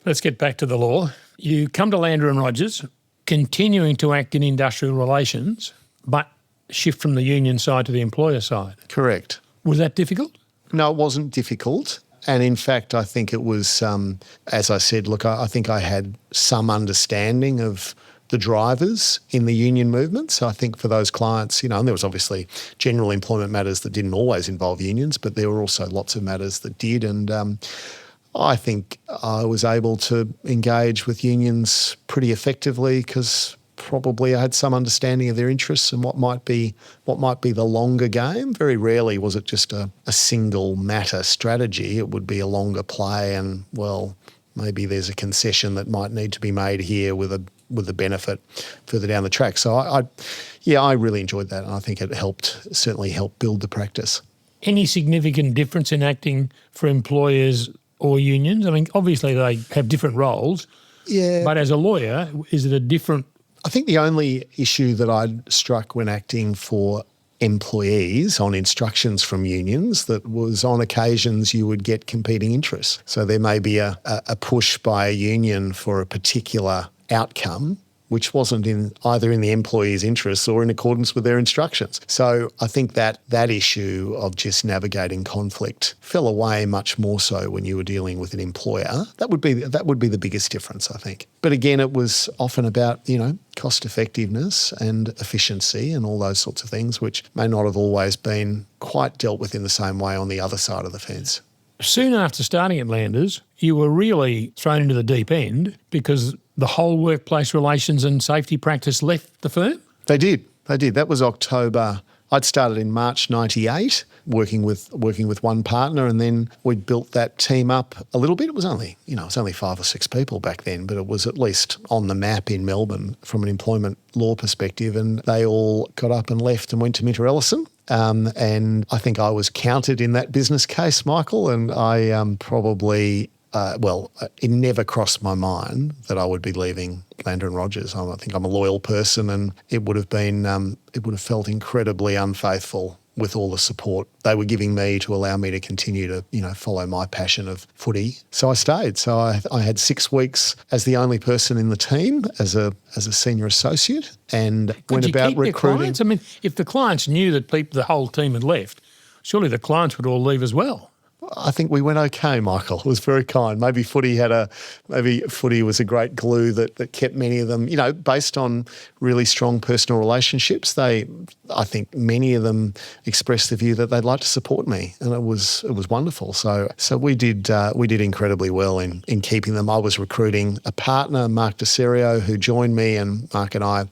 Let's get back to the law. You come to Landers and Rogers, continuing to act in industrial relations, but shift from the union side to the employer side. Correct. Was that difficult? No, it wasn't difficult. And in fact, I think it was, as I said, look, I think I had some understanding of the drivers in the union movement. So I think for those clients, and there was obviously general employment matters that didn't always involve unions, but there were also lots of matters that did. And I think I was able to engage with unions pretty effectively because probably I had some understanding of their interests and what might be the longer game. Very rarely was it just a single matter strategy. It would be a longer play and, well, maybe there's a concession that might need to be made here with a benefit further down the track. So I really enjoyed that, and I think it certainly helped build the practice. Any significant difference in acting for employers or unions? I mean, obviously they have different roles. Yeah. But as a lawyer, is it a different? I think the only issue that I'd struck when acting for employees on instructions from unions that was on occasions you would get competing interests. So there may be a push by a union for a particular outcome which wasn't either in the employee's interests or in accordance with their instructions. So I think that issue of just navigating conflict fell away much more so when you were dealing with an employer. That would be the biggest difference, I think. But again, it was often about, cost effectiveness and efficiency and all those sorts of things, which may not have always been quite dealt with in the same way on the other side of the fence. Soon after starting at Landers, you were really thrown into the deep end because the whole workplace relations and safety practice left the firm? They did. That was October. I'd started in March 98 working with one partner, and then we built that team up a little bit. It was only 5 or 6 people back then, but it was at least on the map in Melbourne from an employment law perspective, and they all got up and left and went to Minter Ellison. And I think I was counted in that business case, Michael, and I it never crossed my mind that I would be leaving Lander & Rogers. I think I'm a loyal person, and it would have felt incredibly unfaithful with all the support they were giving me to allow me to continue to, follow my passion of footy. So I stayed. So I had 6 weeks as the only person in the team as a senior associate, and went about recruiting. Clients? I mean, if the clients knew that the whole team had left, surely the clients would all leave as well. I think we went okay, Michael. It was very kind. Maybe footy was a great glue that kept many of them, based on really strong personal relationships. I think many of them expressed the view that they'd like to support me, and it was wonderful. So we did incredibly well in keeping them. I was recruiting a partner, Mark DeSerio, who joined me, and Mark and I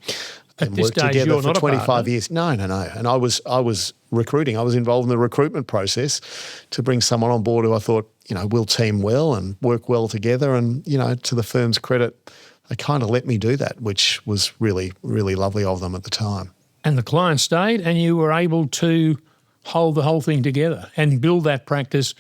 worked together for 25 years. No. And I was recruiting. I was involved in the recruitment process to bring someone on board who I thought, will team well and work well together. And, to the firm's credit, they kind of let me do that, which was really, really lovely of them at the time. And the client stayed, and you were able to hold the whole thing together and build that practice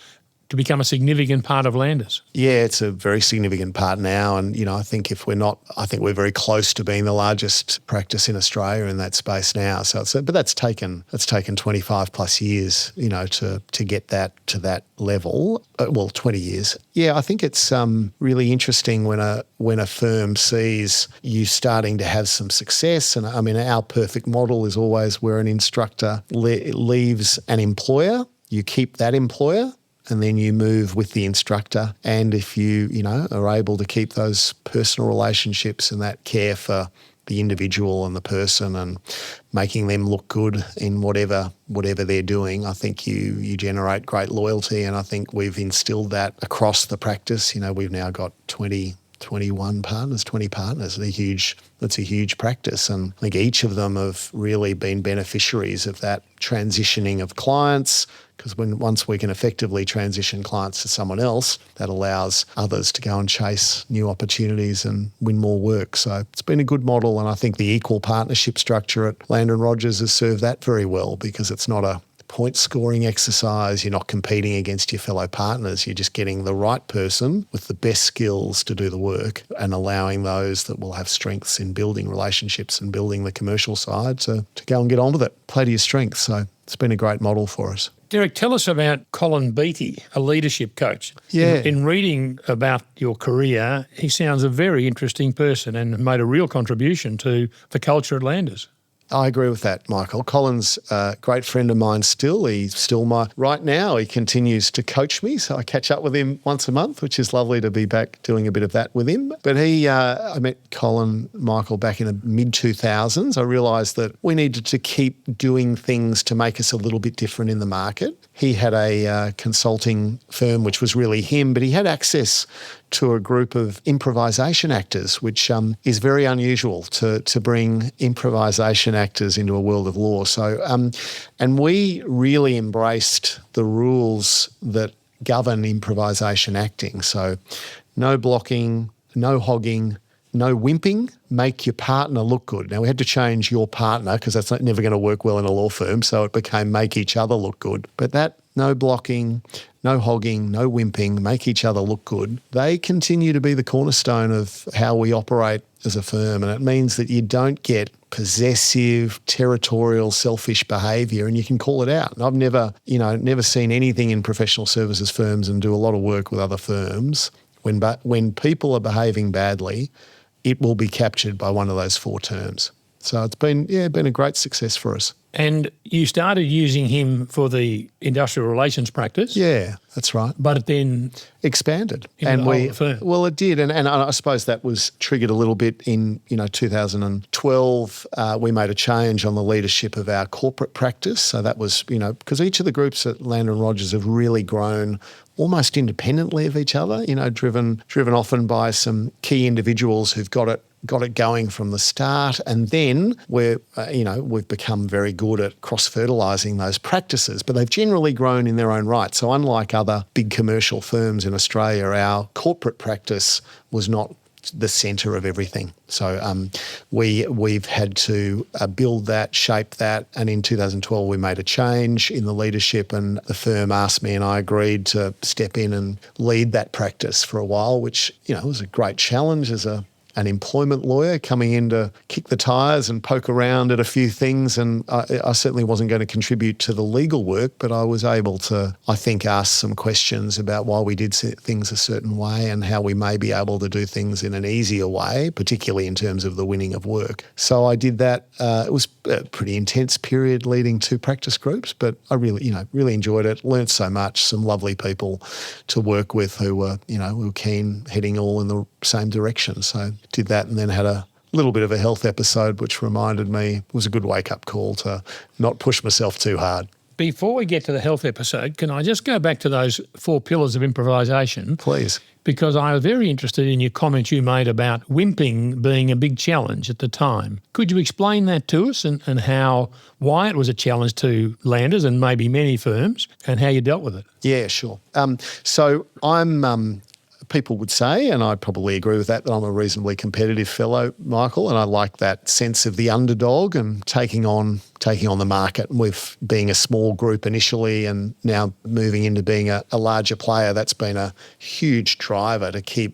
to become a significant part of Landers. Yeah, it's a very significant part now, and I think we're very close to being the largest practice in Australia in that space now. But that's taken 25 plus years, to get that to that level. 20 years. Yeah, I think it's really interesting when a firm sees you starting to have some success. And I mean, our perfect model is always where an instructor leaves an employer, you keep that employer, and then you move with the instructor. And if you, are able to keep those personal relationships and that care for the individual and the person and making them look good in whatever they're doing, I think you generate great loyalty. And I think we've instilled that across the practice. We've now got 20 partners. That's a huge practice. And I think each of them have really been beneficiaries of that transitioning of clients, because once we can effectively transition clients to someone else, that allows others to go and chase new opportunities and win more work. So it's been a good model, and I think the equal partnership structure at Lander & Rogers has served that very well, because it's not a point scoring exercise. You're not competing against your fellow partners. You're just getting the right person with the best skills to do the work, and allowing those that will have strengths in building relationships and building the commercial side to go and get on with it. Play to your strengths. So it's been a great model for us. Derek, tell us about Colin Beattie, a leadership coach. Yeah. In reading about your career, he sounds a very interesting person and made a real contribution to the culture at Landers. I agree with that, Michael. Colin's a great friend of mine still. He's still right now he continues to coach me, so I catch up with him once a month, which is lovely to be back doing a bit of that with him. But I met Colin, Michael, back in the mid-2000s. I realised that we needed to keep doing things to make us a little bit different in the market. He had a consulting firm, which was really him, but he had access to a group of improvisation actors, which is very unusual to bring improvisation actors into a world of law. So, and we really embraced the rules that govern improvisation acting. So no blocking, no hogging, no wimping, make your partner look good. Now, we had to change your partner because that's never going to work well in a law firm, so it became make each other look good. But that no blocking, no hogging, no wimping, make each other look good, they continue to be the cornerstone of how we operate as a firm. And it means that you don't get possessive, territorial, selfish behaviour, and you can call it out. And I've never seen anything in professional services firms and do a lot of work with other firms. When people are behaving badly, it will be captured by one of those 4 terms. So it's been a great success for us. And you started using him for the industrial relations practice. Yeah, that's right. But it then expanded. And the firm. Well, it did. And I suppose that was triggered a little bit in 2012. We made a change on the leadership of our corporate practice. So that was, because each of the groups at Landon Rogers have really grown almost independently of each other, driven often by some key individuals who've got it going from the start, and then we've become very good at cross-fertilising those practices, but they've generally grown in their own right. So unlike other big commercial firms in Australia, our corporate practice was not the centre of everything. So we've had to build that, shape that, and in 2012 we made a change in the leadership, and the firm asked me and I agreed to step in and lead that practice for a while, which was a great challenge as an employment lawyer coming in to kick the tyres and poke around at a few things. And I certainly wasn't going to contribute to the legal work, but I was able to, I think, ask some questions about why we did things a certain way and how we may be able to do things in an easier way, particularly in terms of the winning of work. So I did that. It was a pretty intense period leading 2 practice groups, but I really enjoyed it, learnt so much, some lovely people to work with who were keen, heading all in the same direction. So did that, and then had a little bit of a health episode, which reminded me it was a good wake-up call to not push myself too hard. Before we get to the health episode, can I just go back to those 4 pillars of improvisation? Please. Because I was very interested in your comments you made about wimping being a big challenge at the time. Could you explain that to us and why it was a challenge to Landers and maybe many firms, and how you dealt with it? Yeah, sure. So I'm... people would say, and I'd probably agree with that I'm a reasonably competitive fellow, Michael, and I like that sense of the underdog and taking on the market. With being a small group initially and now moving into being a larger player, that's been a huge driver to keep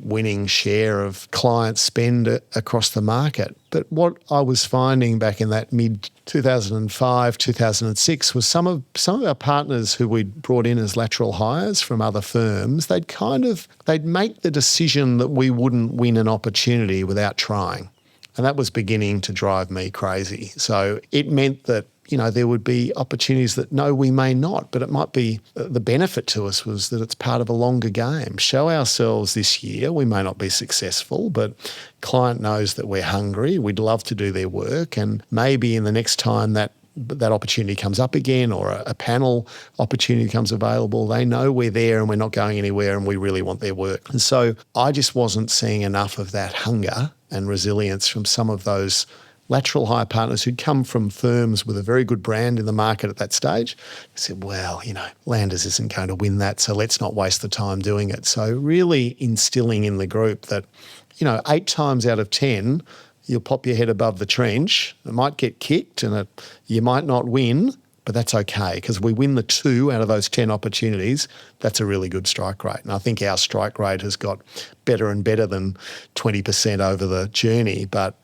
winning share of client spend across the market. But what I was finding back in that mid-2005, 2006 was some of our partners who we'd brought in as lateral hires from other firms, they'd make the decision that we wouldn't win an opportunity without trying. And that was beginning to drive me crazy. So it meant that there would be opportunities that, no, we may not, but it might be the benefit to us was that it's part of a longer game. Show ourselves this year. We may not be successful, but client knows that we're hungry. We'd love to do their work. And maybe in the next time that opportunity comes up again, or a panel opportunity comes available, they know we're there and we're not going anywhere and we really want their work. And so I just wasn't seeing enough of that hunger and resilience from some of those lateral hire partners who'd come from firms with a very good brand in the market at that stage. I said, well, Landers isn't going to win that, so let's not waste the time doing it. So really instilling in the group that, 8 times out of 10, you'll pop your head above the trench. It might get kicked and you might not win, but that's okay because we win the 2 out of those 10 opportunities. That's a really good strike rate. And I think our strike rate has got better and better than 20% over the journey. But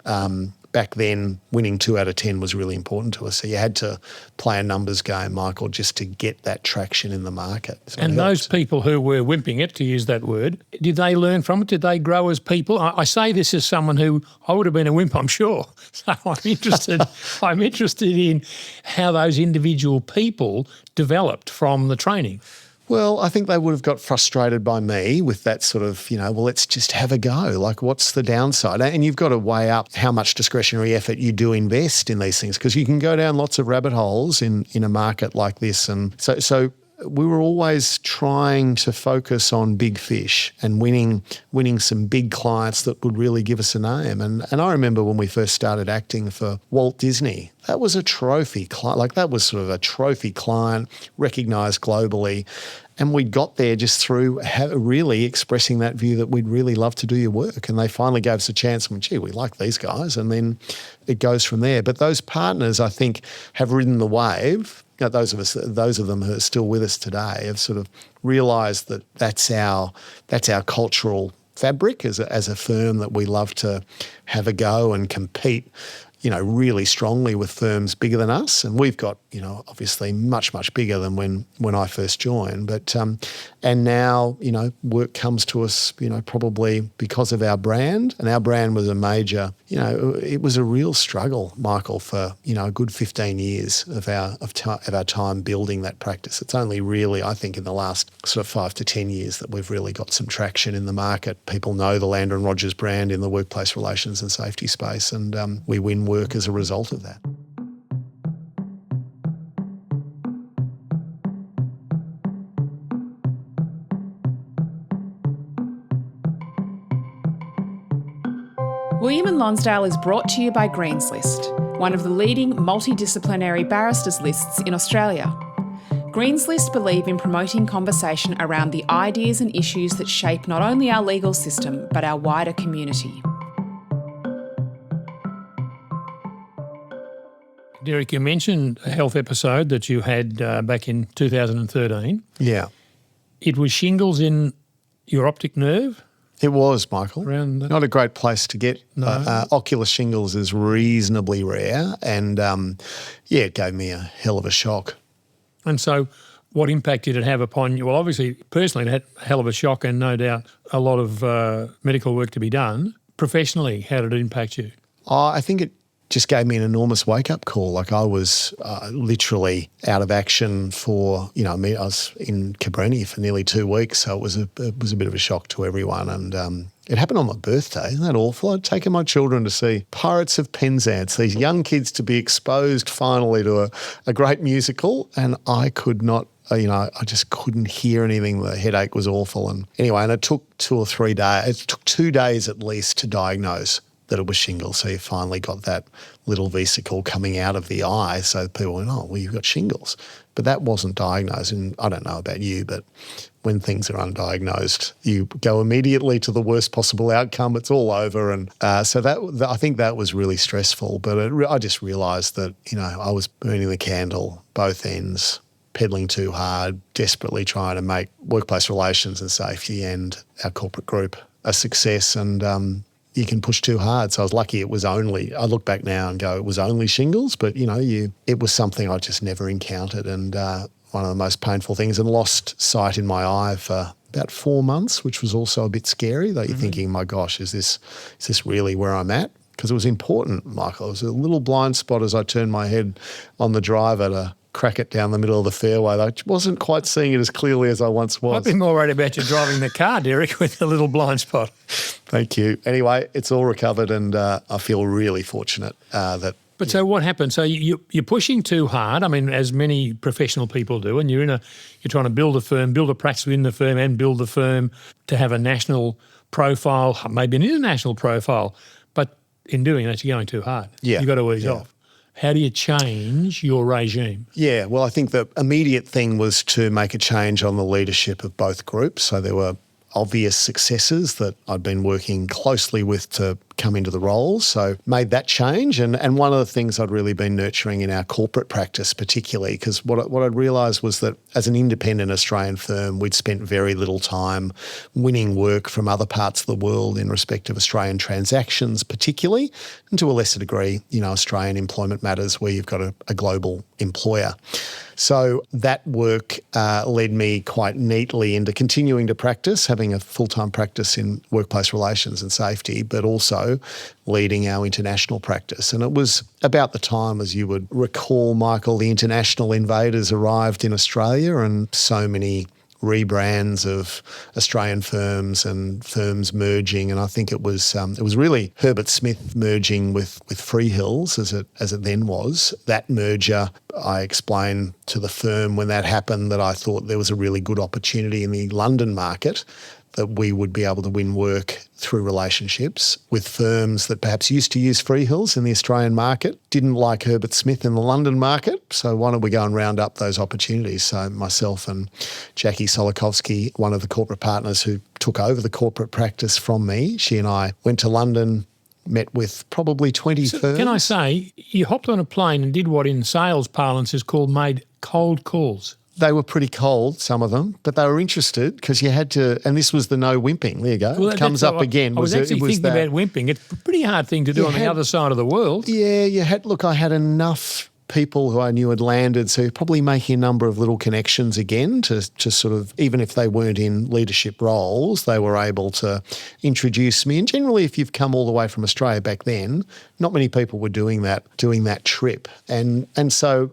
back then, winning 2 out of 10 was really important to us. So you had to play a numbers game, Michael, just to get that traction in the market. So and those people who were wimping it, to use that word, did they learn from it? Did they grow as people? I say this as someone who, I would have been a wimp, I'm sure. So I'm interested in how those individual people developed from the training. Well, I think they would have got frustrated by me with that sort of, well, let's just have a go. Like, what's the downside? And you've got to weigh up how much discretionary effort you do invest in these things, because you can go down lots of rabbit holes in a market like this. And so we were always trying to focus on big fish and winning some big clients that would really give us a name. And I remember when we first started acting for Walt Disney, that was a trophy client. Like, that was sort of a trophy client, recognised globally. And we got there just through really expressing that view that we'd really love to do your work. And they finally gave us a chance and went, gee, we like these guys. And then it goes from there. But those partners, I think, have ridden the wave. Those of them who are still with us today have sort of realised that that's our cultural fabric as a firm, that we love to have a go and compete, really strongly with firms bigger than us. And we've got, obviously much, much bigger than when I first joined. But, and now, work comes to us, probably because of our brand. And our brand was a major, it was a real struggle, Michael, for, a good 15 years of our time building that practice. It's only really, I think, in the last sort of 5 to 10 years that we've really got some traction in the market. People know the Landner & Rogers brand in the workplace relations and safety space, and we win work as a result of that. William & Lonsdale is brought to you by Green's List, one of the leading multidisciplinary barristers lists in Australia. Green's List believe in promoting conversation around the ideas and issues that shape not only our legal system, but our wider community. Derek, you mentioned a health episode that you had back in 2013. Yeah. It was shingles in your optic nerve? It was, Michael. Not a great place to get. No. Ocular shingles is reasonably rare, and it gave me a hell of a shock. And so what impact did it have upon you? Well, obviously, personally, it had a hell of a shock and no doubt a lot of medical work to be done. Professionally, how did it impact you? I think it just gave me an enormous wake-up call. Like, I was literally out of action for, I was in Cabrini for nearly 2 weeks, so it was a bit of a shock to everyone. And it happened on my birthday. Isn't that awful? I'd taken my children to see Pirates of Penzance, these young kids to be exposed finally to a great musical, and I could not, I just couldn't hear anything. The headache was awful. And anyway, and it took 2 or 3 days. It took 2 days at least to diagnose that it was shingles. So you finally got that little vesicle coming out of the eye. So people went, oh, well, you've got shingles. But that wasn't diagnosed. And I don't know about you, but when things are undiagnosed, you go immediately to the worst possible outcome. It's all over. And so I think that was really stressful. But I just realised that, I was burning the candle, both ends, peddling too hard, desperately trying to make workplace relations and safety and our corporate group a success. And you can push too hard. So I was lucky I look back now and go, it was only shingles, but it was something I just never encountered, and one of the most painful things, and lost sight in my eye for about 4 months, which was also a bit scary, that you're thinking, my gosh, is this really where I'm at? Because it was important, Michael. It was a little blind spot as I turned my head on the driver to crack it down the middle of the fairway. I wasn't quite seeing it as clearly as I once was. I'd be more worried about you driving the car, Derek, with a little blind spot. Thank you. Anyway, it's all recovered, and I feel really fortunate that. But so what happened? So you're pushing too hard. I mean, as many professional people do, and you're trying to build a firm, build a practice within the firm, and build the firm to have a national profile, maybe an international profile. But in doing that, you're going too hard. Yeah. You've got to ease off. How do you change your regime? Yeah, well, I think the immediate thing was to make a change on the leadership of both groups. So there were obvious successors that I'd been working closely with to come into the role. So made that change. And one of the things I'd really been nurturing in our corporate practice particularly, because what I'd realised was that as an independent Australian firm, we'd spent very little time winning work from other parts of the world in respect of Australian transactions particularly, and to a lesser degree, Australian employment matters where you've got a global employer. So that work led me quite neatly into continuing to practice, having a full-time practice in workplace relations and safety, but also leading our international practice. And it was about the time, as you would recall, Michael, the international invaders arrived in Australia, and so many rebrands of Australian firms and firms merging, and I think it was really Humphery-Smith merging with Freehills as it then was. That merger, I explained to the firm when that happened that I thought there was a really good opportunity in the London market that we would be able to win work through relationships with firms that perhaps used to use Freehills in the Australian market, didn't like Humphery-Smith in the London market. So why don't we go and round up those opportunities? So myself and Jackie Solikovsky, one of the corporate partners who took over the corporate practice from me, she and I went to London, met with probably 20 firms. Can I say, you hopped on a plane and did what in sales parlance is called made cold calls. They were pretty cold, some of them, but they were interested because you had to, and this was the no wimping. There you go. Well, it comes up again. I was actually thinking about wimping. It's a pretty hard thing to do on the other side of the world. Yeah, I had enough people who I knew had landed, so probably making a number of little connections again to sort of, even if they weren't in leadership roles, they were able to introduce me. And generally, if you've come all the way from Australia back then, not many people were doing that trip. And so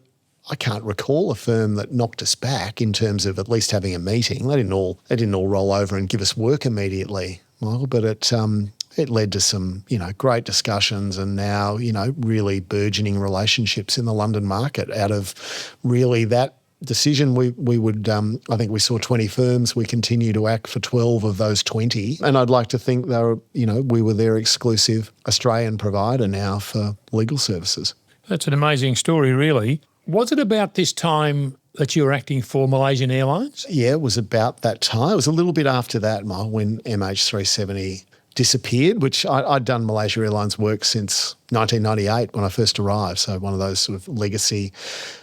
I can't recall a firm that knocked us back in terms of at least having a meeting. They didn't all roll over and give us work immediately, Michael, but it led to some, great discussions and now, really burgeoning relationships in the London market out of really that decision. We would, I think we saw 20 firms. We continue to act for 12 of those 20. And I'd like to think we were their exclusive Australian provider now for legal services. That's an amazing story, really. Was it about this time that you were acting for Malaysian Airlines? Yeah, it was about that time. It was a little bit after that, Mile, when MH370 disappeared, which I'd done Malaysia Airlines work since 1998 when I first arrived. So one of those sort of legacy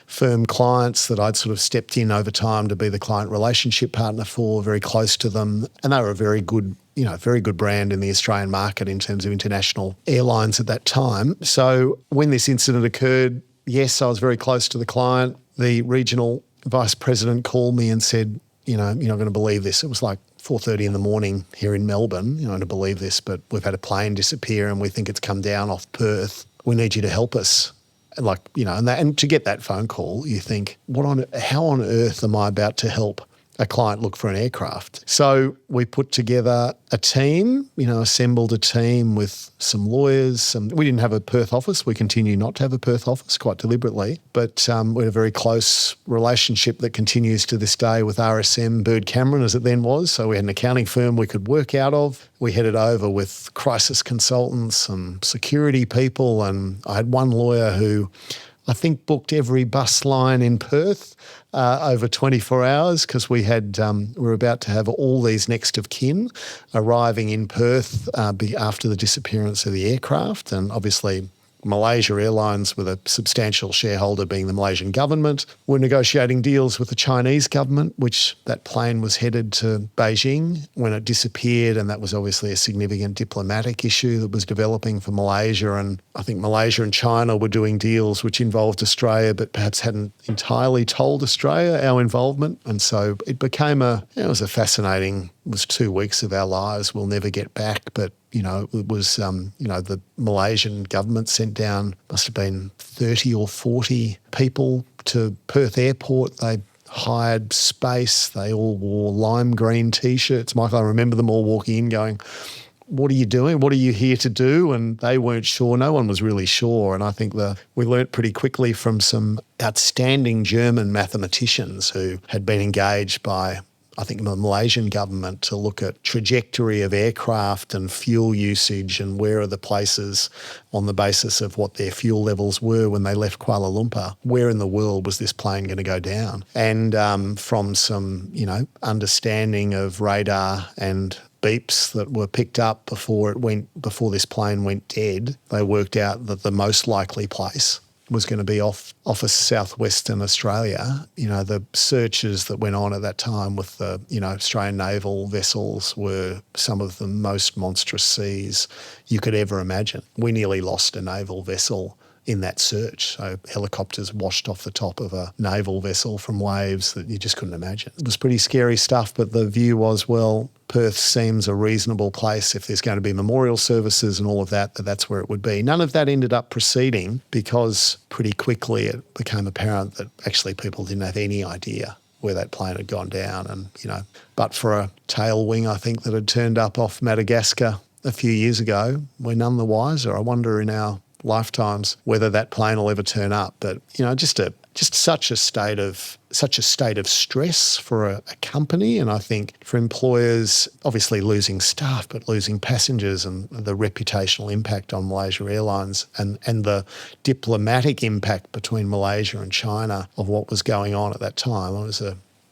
firm clients that I'd sort of stepped in over time to be the client relationship partner for, very close to them. And they were a very good brand in the Australian market in terms of international airlines at that time. So when this incident occurred, yes, I was very close to the client. The regional vice president called me and said, you're not going to believe this. It was like 4:30 in the morning here in Melbourne, to believe this, but we've had a plane disappear and we think it's come down off Perth. We need you to help us. And to get that phone call, you think, how on earth am I about to help a client look for an aircraft? So we put together a team, assembled a team with some lawyers. We didn't have a Perth office. We continue not to have a Perth office quite deliberately, but we had a very close relationship that continues to this day with RSM Bird Cameron, as it then was. So we had an accounting firm we could work out of. We headed over with crisis consultants and security people, and I had one lawyer who I think booked every bus line in Perth over 24 hours because we were about to have all these next of kin arriving in Perth after the disappearance of the aircraft. And obviously Malaysia Airlines, with a substantial shareholder being the Malaysian government, were negotiating deals with the Chinese government, which that plane was headed to Beijing when it disappeared, and that was obviously a significant diplomatic issue that was developing for Malaysia. And I think Malaysia and China were doing deals which involved Australia but perhaps hadn't entirely told Australia our involvement. And so it became it was 2 weeks of our lives we'll never get back, but it was, the Malaysian government sent down, must have been 30 or 40 people to Perth Airport. They hired space. They all wore lime green T-shirts. Michael, I remember them all walking in going, what are you doing? What are you here to do? And they weren't sure. No one was really sure. And I think we learnt pretty quickly from some outstanding German mathematicians who had been engaged by, I think, the Malaysian government to look at trajectory of aircraft and fuel usage and where are the places on the basis of what their fuel levels were when they left Kuala Lumpur. Where in the world was this plane going to go down? And from some, understanding of radar and beeps that were picked up before this plane went dead, they worked out that the most likely place was going to be off southwestern Australia. The searches that went on at that time with the, Australian naval vessels were some of the most monstrous seas you could ever imagine. We nearly lost a naval vessel in that search. So helicopters washed off the top of a naval vessel from waves that you just couldn't imagine. It was pretty scary stuff, but the view was, well, Perth seems a reasonable place if there's going to be memorial services and all of that, that's where it would be. None of that ended up proceeding because pretty quickly it became apparent that actually people didn't have any idea where that plane had gone down. And, but for a tail wing, I think, that had turned up off Madagascar a few years ago, we're none the wiser. I wonder in our lifetimes whether that plane will ever turn up. But just such a state of stress for a company, and I think for employers, obviously losing staff but losing passengers, and the reputational impact on Malaysia Airlines and the diplomatic impact between Malaysia and China of what was going on at that time.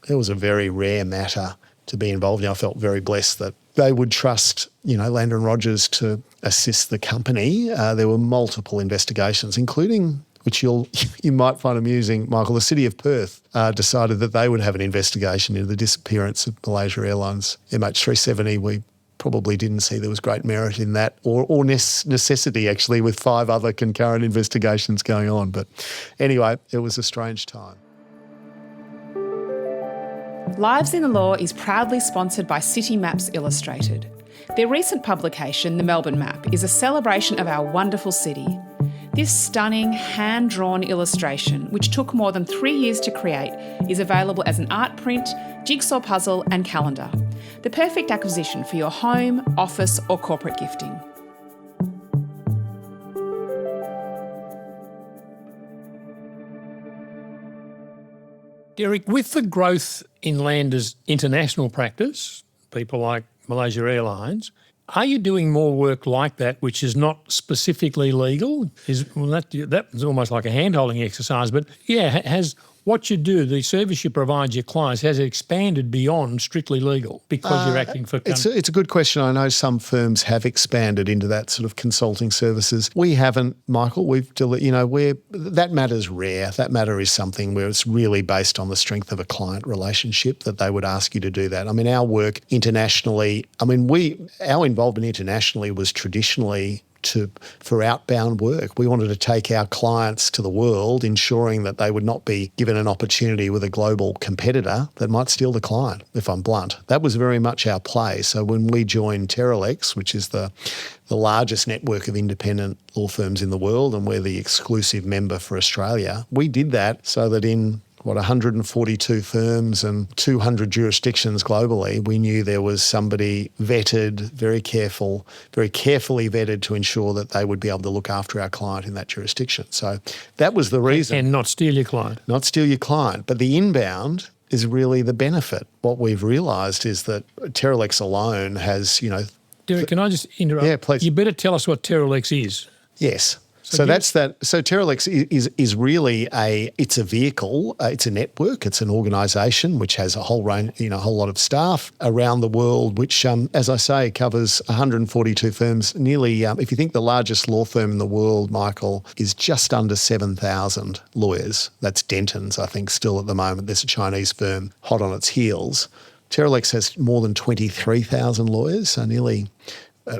It was a very rare matter to be involved in. I felt very blessed that they would trust, Lander and Rogers to assist the company. There were multiple investigations, including, which you might find amusing, Michael, the City of Perth decided that they would have an investigation into the disappearance of Malaysia Airlines MH370. We probably didn't see there was great merit in that or necessity, actually, with 5 other concurrent investigations going on. But anyway, it was a strange time. Lives in the Law is proudly sponsored by City Maps Illustrated. Their recent publication, The Melbourne Map, is a celebration of our wonderful city. This stunning, hand-drawn illustration, which took more than 3 years to create, is available as an art print, jigsaw puzzle and calendar. The perfect acquisition for your home, office or corporate gifting. Derek, with the growth in Lander's international practice, people like Malaysia Airlines, are you doing more work like that which is not specifically legal? That is almost like a hand-holding exercise, but has what you do, the service you provide your clients, has it expanded beyond strictly legal because you're acting for It's a good question. I know some firms have expanded into that sort of consulting services. We haven't, Michael. That matter's rare. That matter is something where it's really based on the strength of a client relationship that they would ask you to do that. I mean, our work internationally, our involvement internationally was traditionally for outbound work. We wanted to take our clients to the world, ensuring that they would not be given an opportunity with a global competitor that might steal the client, if I'm blunt. That was very much our play. So when we joined TerraLex, which is the largest network of independent law firms in the world, and we're the exclusive member for Australia, we did that so that in 142 firms and 200 jurisdictions globally, we knew there was somebody vetted, very carefully vetted to ensure that they would be able to look after our client in that jurisdiction. So that was the reason. And not steal your client. Not steal your client. But the inbound is really the benefit. What we've realised is that TerraLex alone has, Derek, can I just interrupt? Yeah, please. You better tell us what TerraLex is. Yes. So that's that. So TerraLex is really it's a vehicle, it's a network, it's an organisation which has a whole range, a whole lot of staff around the world, which, as I say, covers 142 firms. Nearly, if you think the largest law firm in the world, Michael, is just under 7,000 lawyers. That's Denton's, I think, still at the moment. There's a Chinese firm hot on its heels. TerraLex has more than 23,000 lawyers, so nearly.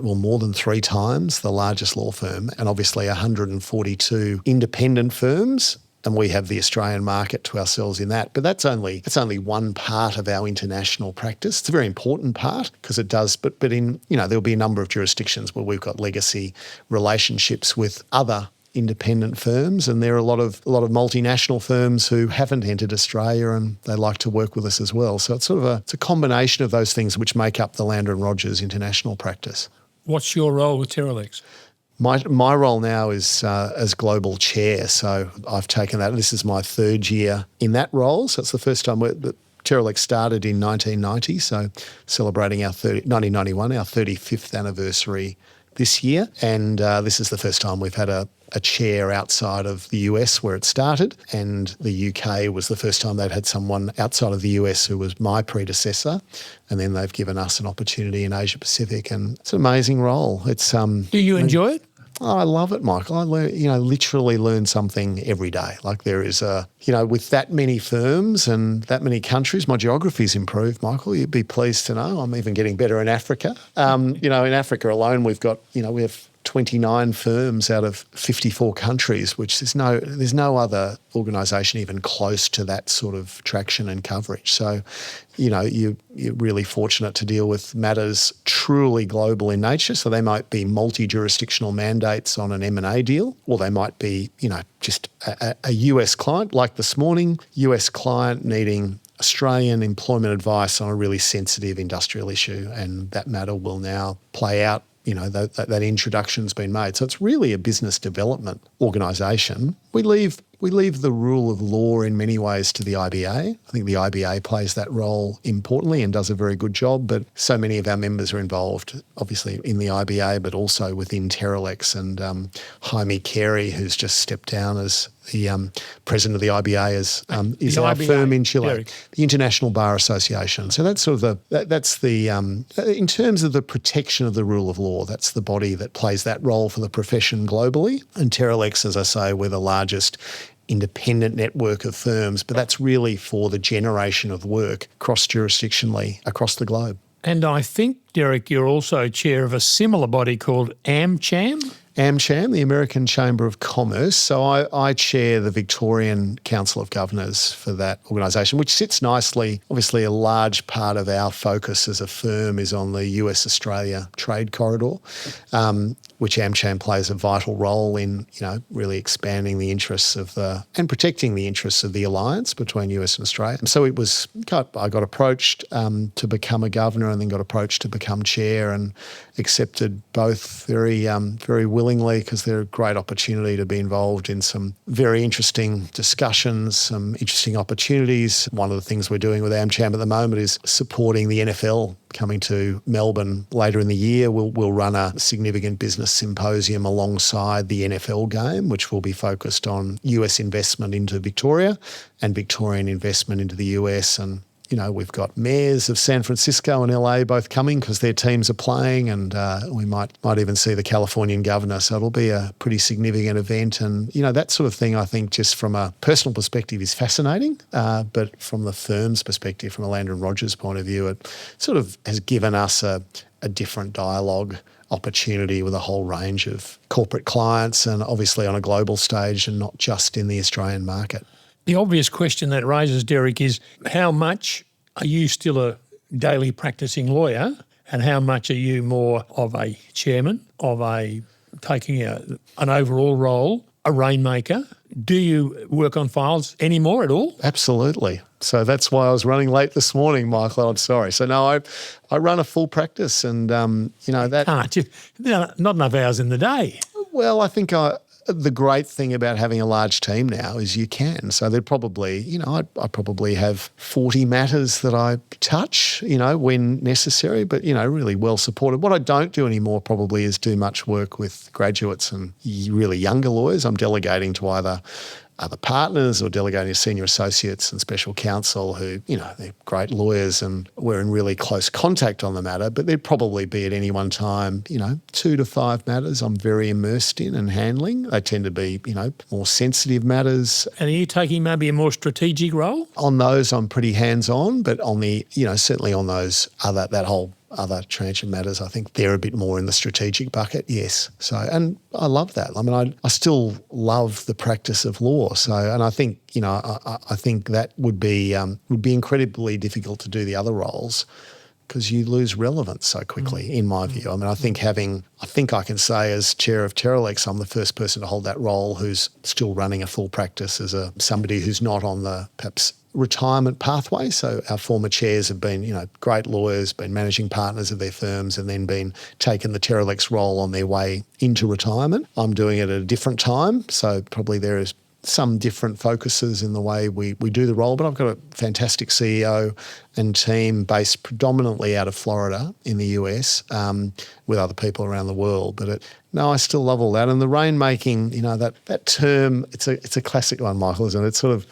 More than 3 times the largest law firm, and obviously 142 independent firms, and we have the Australian market to ourselves in that. But that's only one part of our international practice. It's a very important part because it does. But there'll be a number of jurisdictions where we've got legacy relationships with other independent firms, and there are a lot of multinational firms who haven't entered Australia and they like to work with us as well. So it's it's a combination of those things which make up the Lander and Rogers international practice. What's your role with TerraLex? My role now is as global chair. So I've taken that. This is my 3rd year in that role. So it's the first time TerraLex started in 1990. So celebrating 1991, our 35th anniversary this year. And this is the first time we've had a chair outside of the US where it started, and the UK was the first time they'd had someone outside of the US who was my predecessor, and then they've given us an opportunity in Asia Pacific, and it's an amazing role. It's Do you enjoy it? Oh, I love it, Michael. I literally learn something every day. Like there is with that many firms and that many countries, my geography's improved, Michael. You'd be pleased to know. I'm even getting better in Africa. In Africa alone, we have 29 firms out of 54 countries, which there's no other organisation even close to that sort of traction and coverage. So, you're really fortunate to deal with matters truly global in nature. So they might be multi-jurisdictional mandates on an M&A deal, or they might be, just a US client, like this morning, US client needing Australian employment advice on a really sensitive industrial issue, and that matter will now play out. That introduction's been made. So it's really a business development organisation. We leave the rule of law in many ways to the IBA. I think the IBA plays that role importantly and does a very good job, but so many of our members are involved, obviously, in the IBA, but also within TerraLex, and Jaime Carey, who's just stepped down as the president of the IBA, is our IBA, firm in Chile, Derek. the International Bar Association. So that's sort of in terms of the protection of the rule of law, that's the body that plays that role for the profession globally. And TerraLex, as I say, we're the largest independent network of firms, but that's really for the generation of work cross-jurisdictionally across the globe. And I think, Derek, you're also chair of a similar body called AmCham? AmCham, the American Chamber of Commerce. So I chair the Victorian Council of Governors for that organisation, which sits nicely. Obviously, a large part of our focus as a firm is on the US-Australia trade corridor, which AmCham plays a vital role in, really expanding the interests of and protecting the interests of the alliance between US and Australia. So I got approached to become a governor, and then got approached to become chair, and accepted both very willingly, because they're a great opportunity to be involved in some very interesting discussions, some interesting opportunities. One of the things we're doing with AmCham at the moment is supporting the NFL coming to Melbourne later in the year. We'll run a significant business symposium alongside the NFL game, which will be focused on US investment into Victoria and Victorian investment into the US. And we've got mayors of San Francisco and LA both coming because their teams are playing, and we might even see the Californian governor. So it'll be a pretty significant event. And, that sort of thing, I think, just from a personal perspective is fascinating. But from the firm's perspective, from a Landon Rogers point of view, it sort of has given us a different dialogue opportunity with a whole range of corporate clients, and obviously on a global stage and not just in the Australian market. The obvious question that raises, Derek, is how much are you still a daily practicing lawyer, and how much are you more of a chairman, taking an overall role, a rainmaker? Do you work on files anymore at all? Absolutely. So that's why I was running late this morning, Michael. I'm sorry. So no, I run a full practice, and that Can't you? Not enough hours in the day. Well, I think the great thing about having a large team now is you can. So there'd probably, I probably have 40 matters that I touch, when necessary, but, really well supported. What I don't do anymore probably is do much work with graduates and really younger lawyers. I'm delegating to either other partners or delegating to senior associates and special counsel who, they're great lawyers and we're in really close contact on the matter, but there'd probably be at any one time, 2 to 5 matters I'm very immersed in and handling. They tend to be, more sensitive matters. And are you taking maybe a more strategic role? On those, I'm pretty hands-on, but on the, certainly on those that whole other tranche of matters, I think they're a bit more in the strategic bucket, yes. So, and I love that. I mean, I still love the practice of law. So, and I think, I think that would be incredibly difficult to do the other roles because you lose relevance so quickly, in my view. I mean, I think I can say as chair of TerraLex, I'm the first person to hold that role who's still running a full practice as somebody who's not on the perhaps retirement pathway. So our former chairs have been, great lawyers, been managing partners of their firms, and then been taken the TerraLex role on their way into retirement. I'm doing it at a different time. So probably there is some different focuses in the way we do the role, but I've got a fantastic CEO and team based predominantly out of Florida in the US, with other people around the world. But I still love all that. And the rainmaking, that term, it's a classic one, Michael, isn't it? It sort of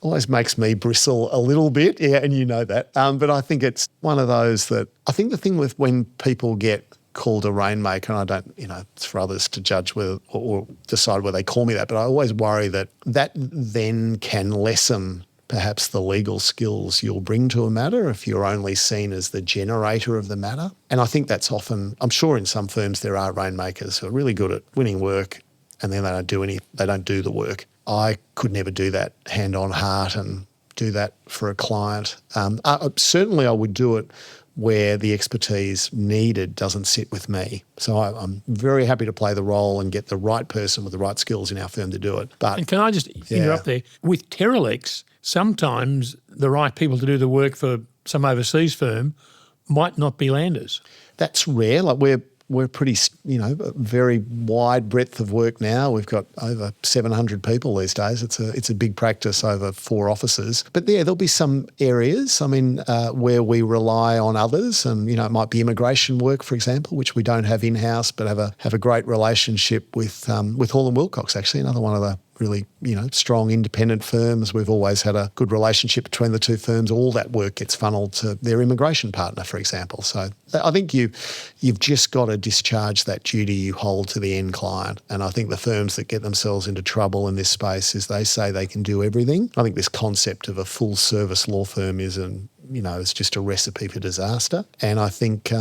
always makes me bristle a little bit, yeah, and you know that. But I think it's one of those that I think the thing with when people get called a rainmaker, and I don't, it's for others to judge whether or decide whether they call me that, but I always worry that then can lessen perhaps the legal skills you'll bring to a matter if you're only seen as the generator of the matter. And I think that's often, I'm sure in some firms there are rainmakers who are really good at winning work and then they don't do the work. I could never do that hand on heart and do that for a client. Certainly I would do it where the expertise needed doesn't sit with me. So I'm very happy to play the role and get the right person with the right skills in our firm to do it. And can I just interrupt there? With TerraLex, sometimes the right people to do the work for some overseas firm might not be landers. That's rare. Like we're pretty, a very wide breadth of work now. We've got over 700 people these days. It's a big practice over 4 offices. But there'll be some areas, where we rely on others, and it might be immigration work, for example, which we don't have in-house, but have a great relationship with Hall & Wilcox, actually, another one of the really, strong independent firms. We've always had a good relationship between the two firms. All that work gets funneled to their immigration partner, for example. So I think you've just got to discharge that duty you hold to the end client. And I think the firms that get themselves into trouble in this space is they say they can do everything. I think this concept of a full service law firm it's just a recipe for disaster. And I think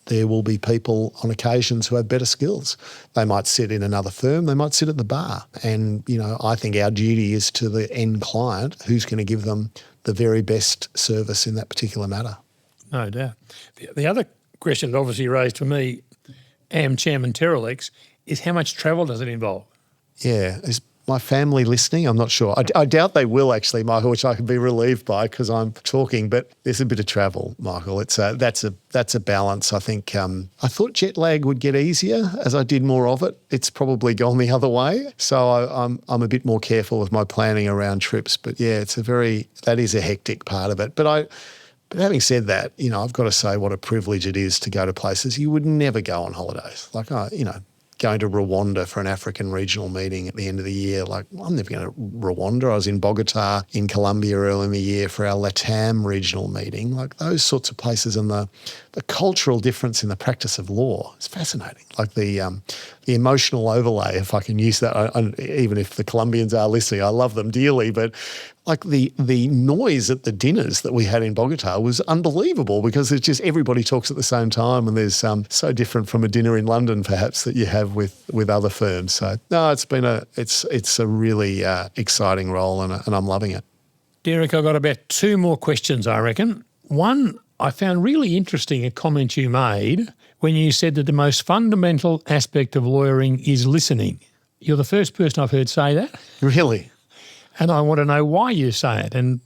there will be people on occasions who have better skills. They might sit in another firm, they might sit at the bar. And, I think our duty is to the end client who's going to give them the very best service in that particular matter. No doubt. The other question that obviously raised for me, Chairman TerraLex, is how much travel does it involve? Yeah. Is my family listening? I'm not sure. I doubt they will actually, Michael, which I can be relieved by because I'm talking, but there's a bit of travel, Michael. That's a balance. I think I thought jet lag would get easier as I did more of it. It's probably gone the other way. So I'm a bit more careful with my planning around trips. But yeah, that is a hectic part of it. But having said that, I've got to say what a privilege it is to go to places you would never go on holidays. Like, going to Rwanda for an African regional meeting at the end of the year. Like, I'm never going to Rwanda. I was in Bogota in Colombia early in the year for our LATAM regional meeting. Like, those sorts of places, and the cultural difference in the practice of law is fascinating. Like the emotional overlay, if I can use that, even if the Colombians are listening, I love them dearly, but like the noise at the dinners that we had in Bogota was unbelievable because it's just everybody talks at the same time, and there's so different from a dinner in London perhaps that you have with other firms. So no, it's a really exciting role, and I'm loving it. Derek, I've got about 2 more questions, I reckon. One, I found really interesting a comment you made when you said that the most fundamental aspect of lawyering is listening. You're the first person I've heard say that. Really? And I want to know why you say it and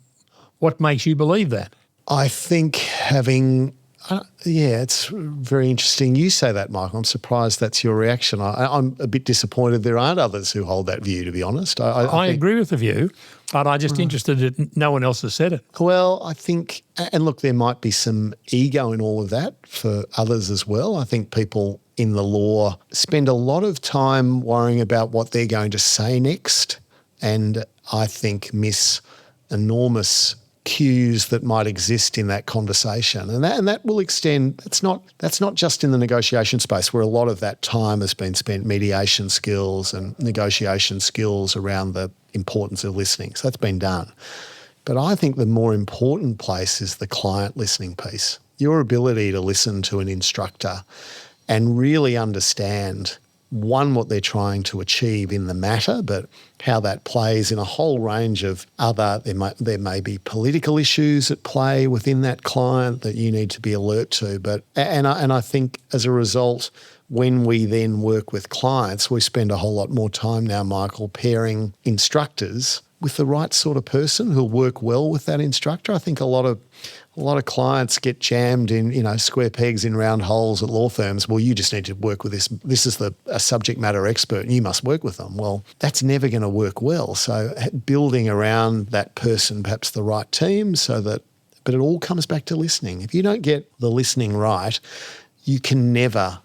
what makes you believe that. I think it's very interesting you say that, Michael. I'm surprised that's your reaction. I'm a bit disappointed there aren't others who hold that view, to be honest. I agree with the view, but I'm just interested that no one else has said it. Well, I think, and look, there might be some ego in all of that for others as well. I think people in the law spend a lot of time worrying about what they're going to say next, and I think miss enormous cues that might exist in that conversation. And that will extend, that's not just in the negotiation space where a lot of that time has been spent, mediation skills and negotiation skills around the importance of listening. So that's been done. But I think the more important place is the client listening piece. Your ability to listen to an instructor and really understand, one, what they're trying to achieve in the matter, but how that plays in a whole range of other, there may be political issues at play within that client that you need to be alert to. And I think as a result, when we then work with clients, we spend a whole lot more time now, Michael, pairing instructors with the right sort of person who'll work well with that instructor. I think a lot of A lot of clients get jammed in, square pegs in round holes at law firms. Well, you just need to work with this. This is a subject matter expert and you must work with them. Well, that's never going to work well. So building around that person, perhaps the right team, but it all comes back to listening. If you don't get the listening right, you can never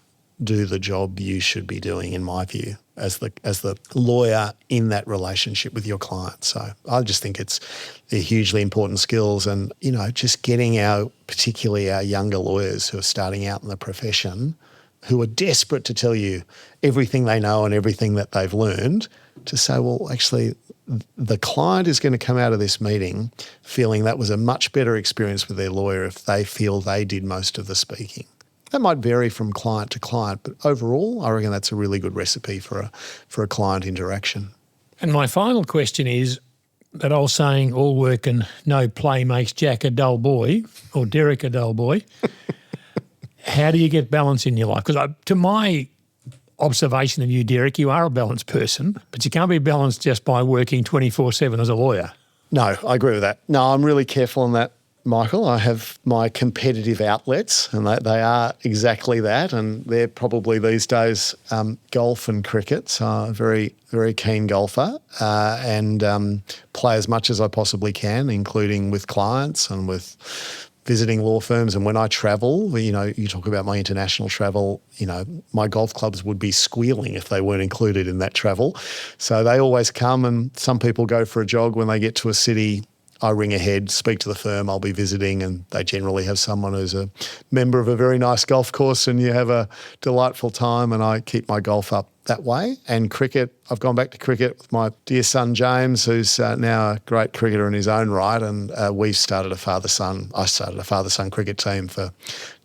do the job you should be doing, in my view, as the lawyer in that relationship with your client. So I just think they're hugely important skills, and just getting particularly our younger lawyers who are starting out in the profession, who are desperate to tell you everything they know and everything that they've learned, to say, well, actually, the client is going to come out of this meeting feeling that was a much better experience with their lawyer if they feel they did most of the speaking. That might vary from client to client, but overall, I reckon that's a really good recipe for a client interaction. And my final question is that old saying, all work and no play makes Jack a dull boy, or Derek a dull boy. How do you get balance in your life? Because to my observation of you, Derek, you are a balanced person, but you can't be balanced just by working 24/7 as a lawyer. No, I agree with that. No, I'm really careful on that, Michael. I have my competitive outlets, and they are exactly that, and they're probably these days golf and cricket. So I'm a very, very keen golfer and play as much as I possibly can, including with clients and with visiting law firms. And when I travel, you talk about my international travel, my golf clubs would be squealing if they weren't included in that travel. So they always come, and some people go for a jog when they get to a city. I ring ahead, speak to the firm I'll be visiting, and they generally have someone who's a member of a very nice golf course, and you have a delightful time, and I keep my golf up that way. And cricket, I've gone back to cricket with my dear son James, who's now a great cricketer in his own right, and I started a father-son cricket team for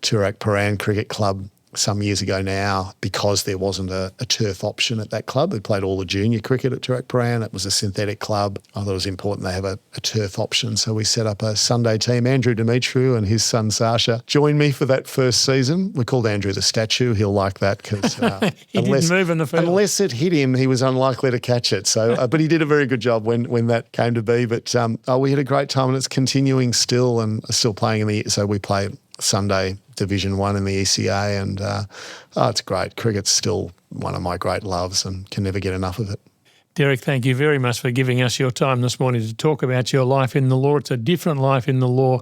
Turak Cricket Club some years ago now, because there wasn't a turf option at that club. They played all the junior cricket at Turak. It was a synthetic club. I thought it was important they have a turf option. So we set up a Sunday team. Andrew Dimitriou and his son Sasha joined me for that first season. We called Andrew the statue. He'll like that because he didn't move in the field. Unless it hit him, he was unlikely to catch it. So, but he did a very good job when that came to be. But we had a great time, and it's continuing still, and still playing so we play Sunday Division 1 in the ECA, and it's great. Cricket's still one of my great loves and can never get enough of it. Derek, thank you very much for giving us your time this morning to talk about your life in the law. It's a different life in the law,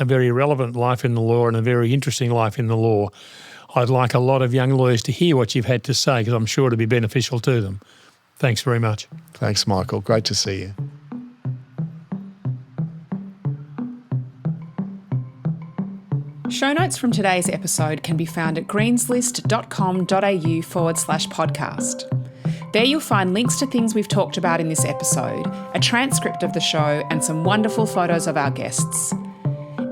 a very relevant life in the law, and a very interesting life in the law. I'd like a lot of young lawyers to hear what you've had to say, because I'm sure it'll be beneficial to them. Thanks very much. Thanks, Michael. Great to see you. Show notes from today's episode can be found at greenslist.com.au/podcast. There you'll find links to things we've talked about in this episode, a transcript of the show, and some wonderful photos of our guests.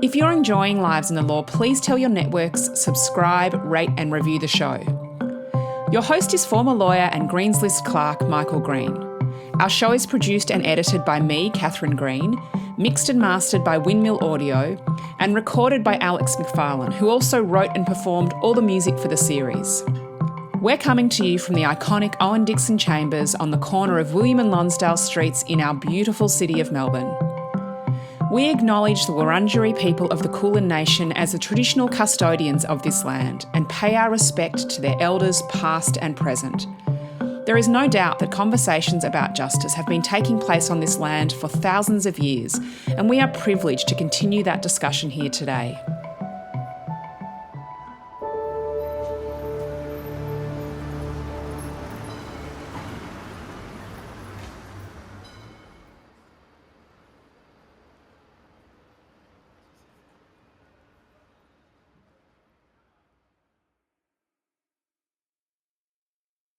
If you're enjoying Lives in the Law, please tell your networks, subscribe, rate and review the show. Your host is former lawyer and Greens List clerk Michael Green. Our show is produced and edited by me, Catherine Green, mixed and mastered by Windmill Audio, and recorded by Alex McFarlane, who also wrote and performed all the music for the series. We're coming to you from the iconic Owen Dixon Chambers on the corner of William and Lonsdale Streets in our beautiful city of Melbourne. We acknowledge the Wurundjeri people of the Kulin Nation as the traditional custodians of this land and pay our respect to their elders past and present. There is no doubt that conversations about justice have been taking place on this land for thousands of years, and we are privileged to continue that discussion here today.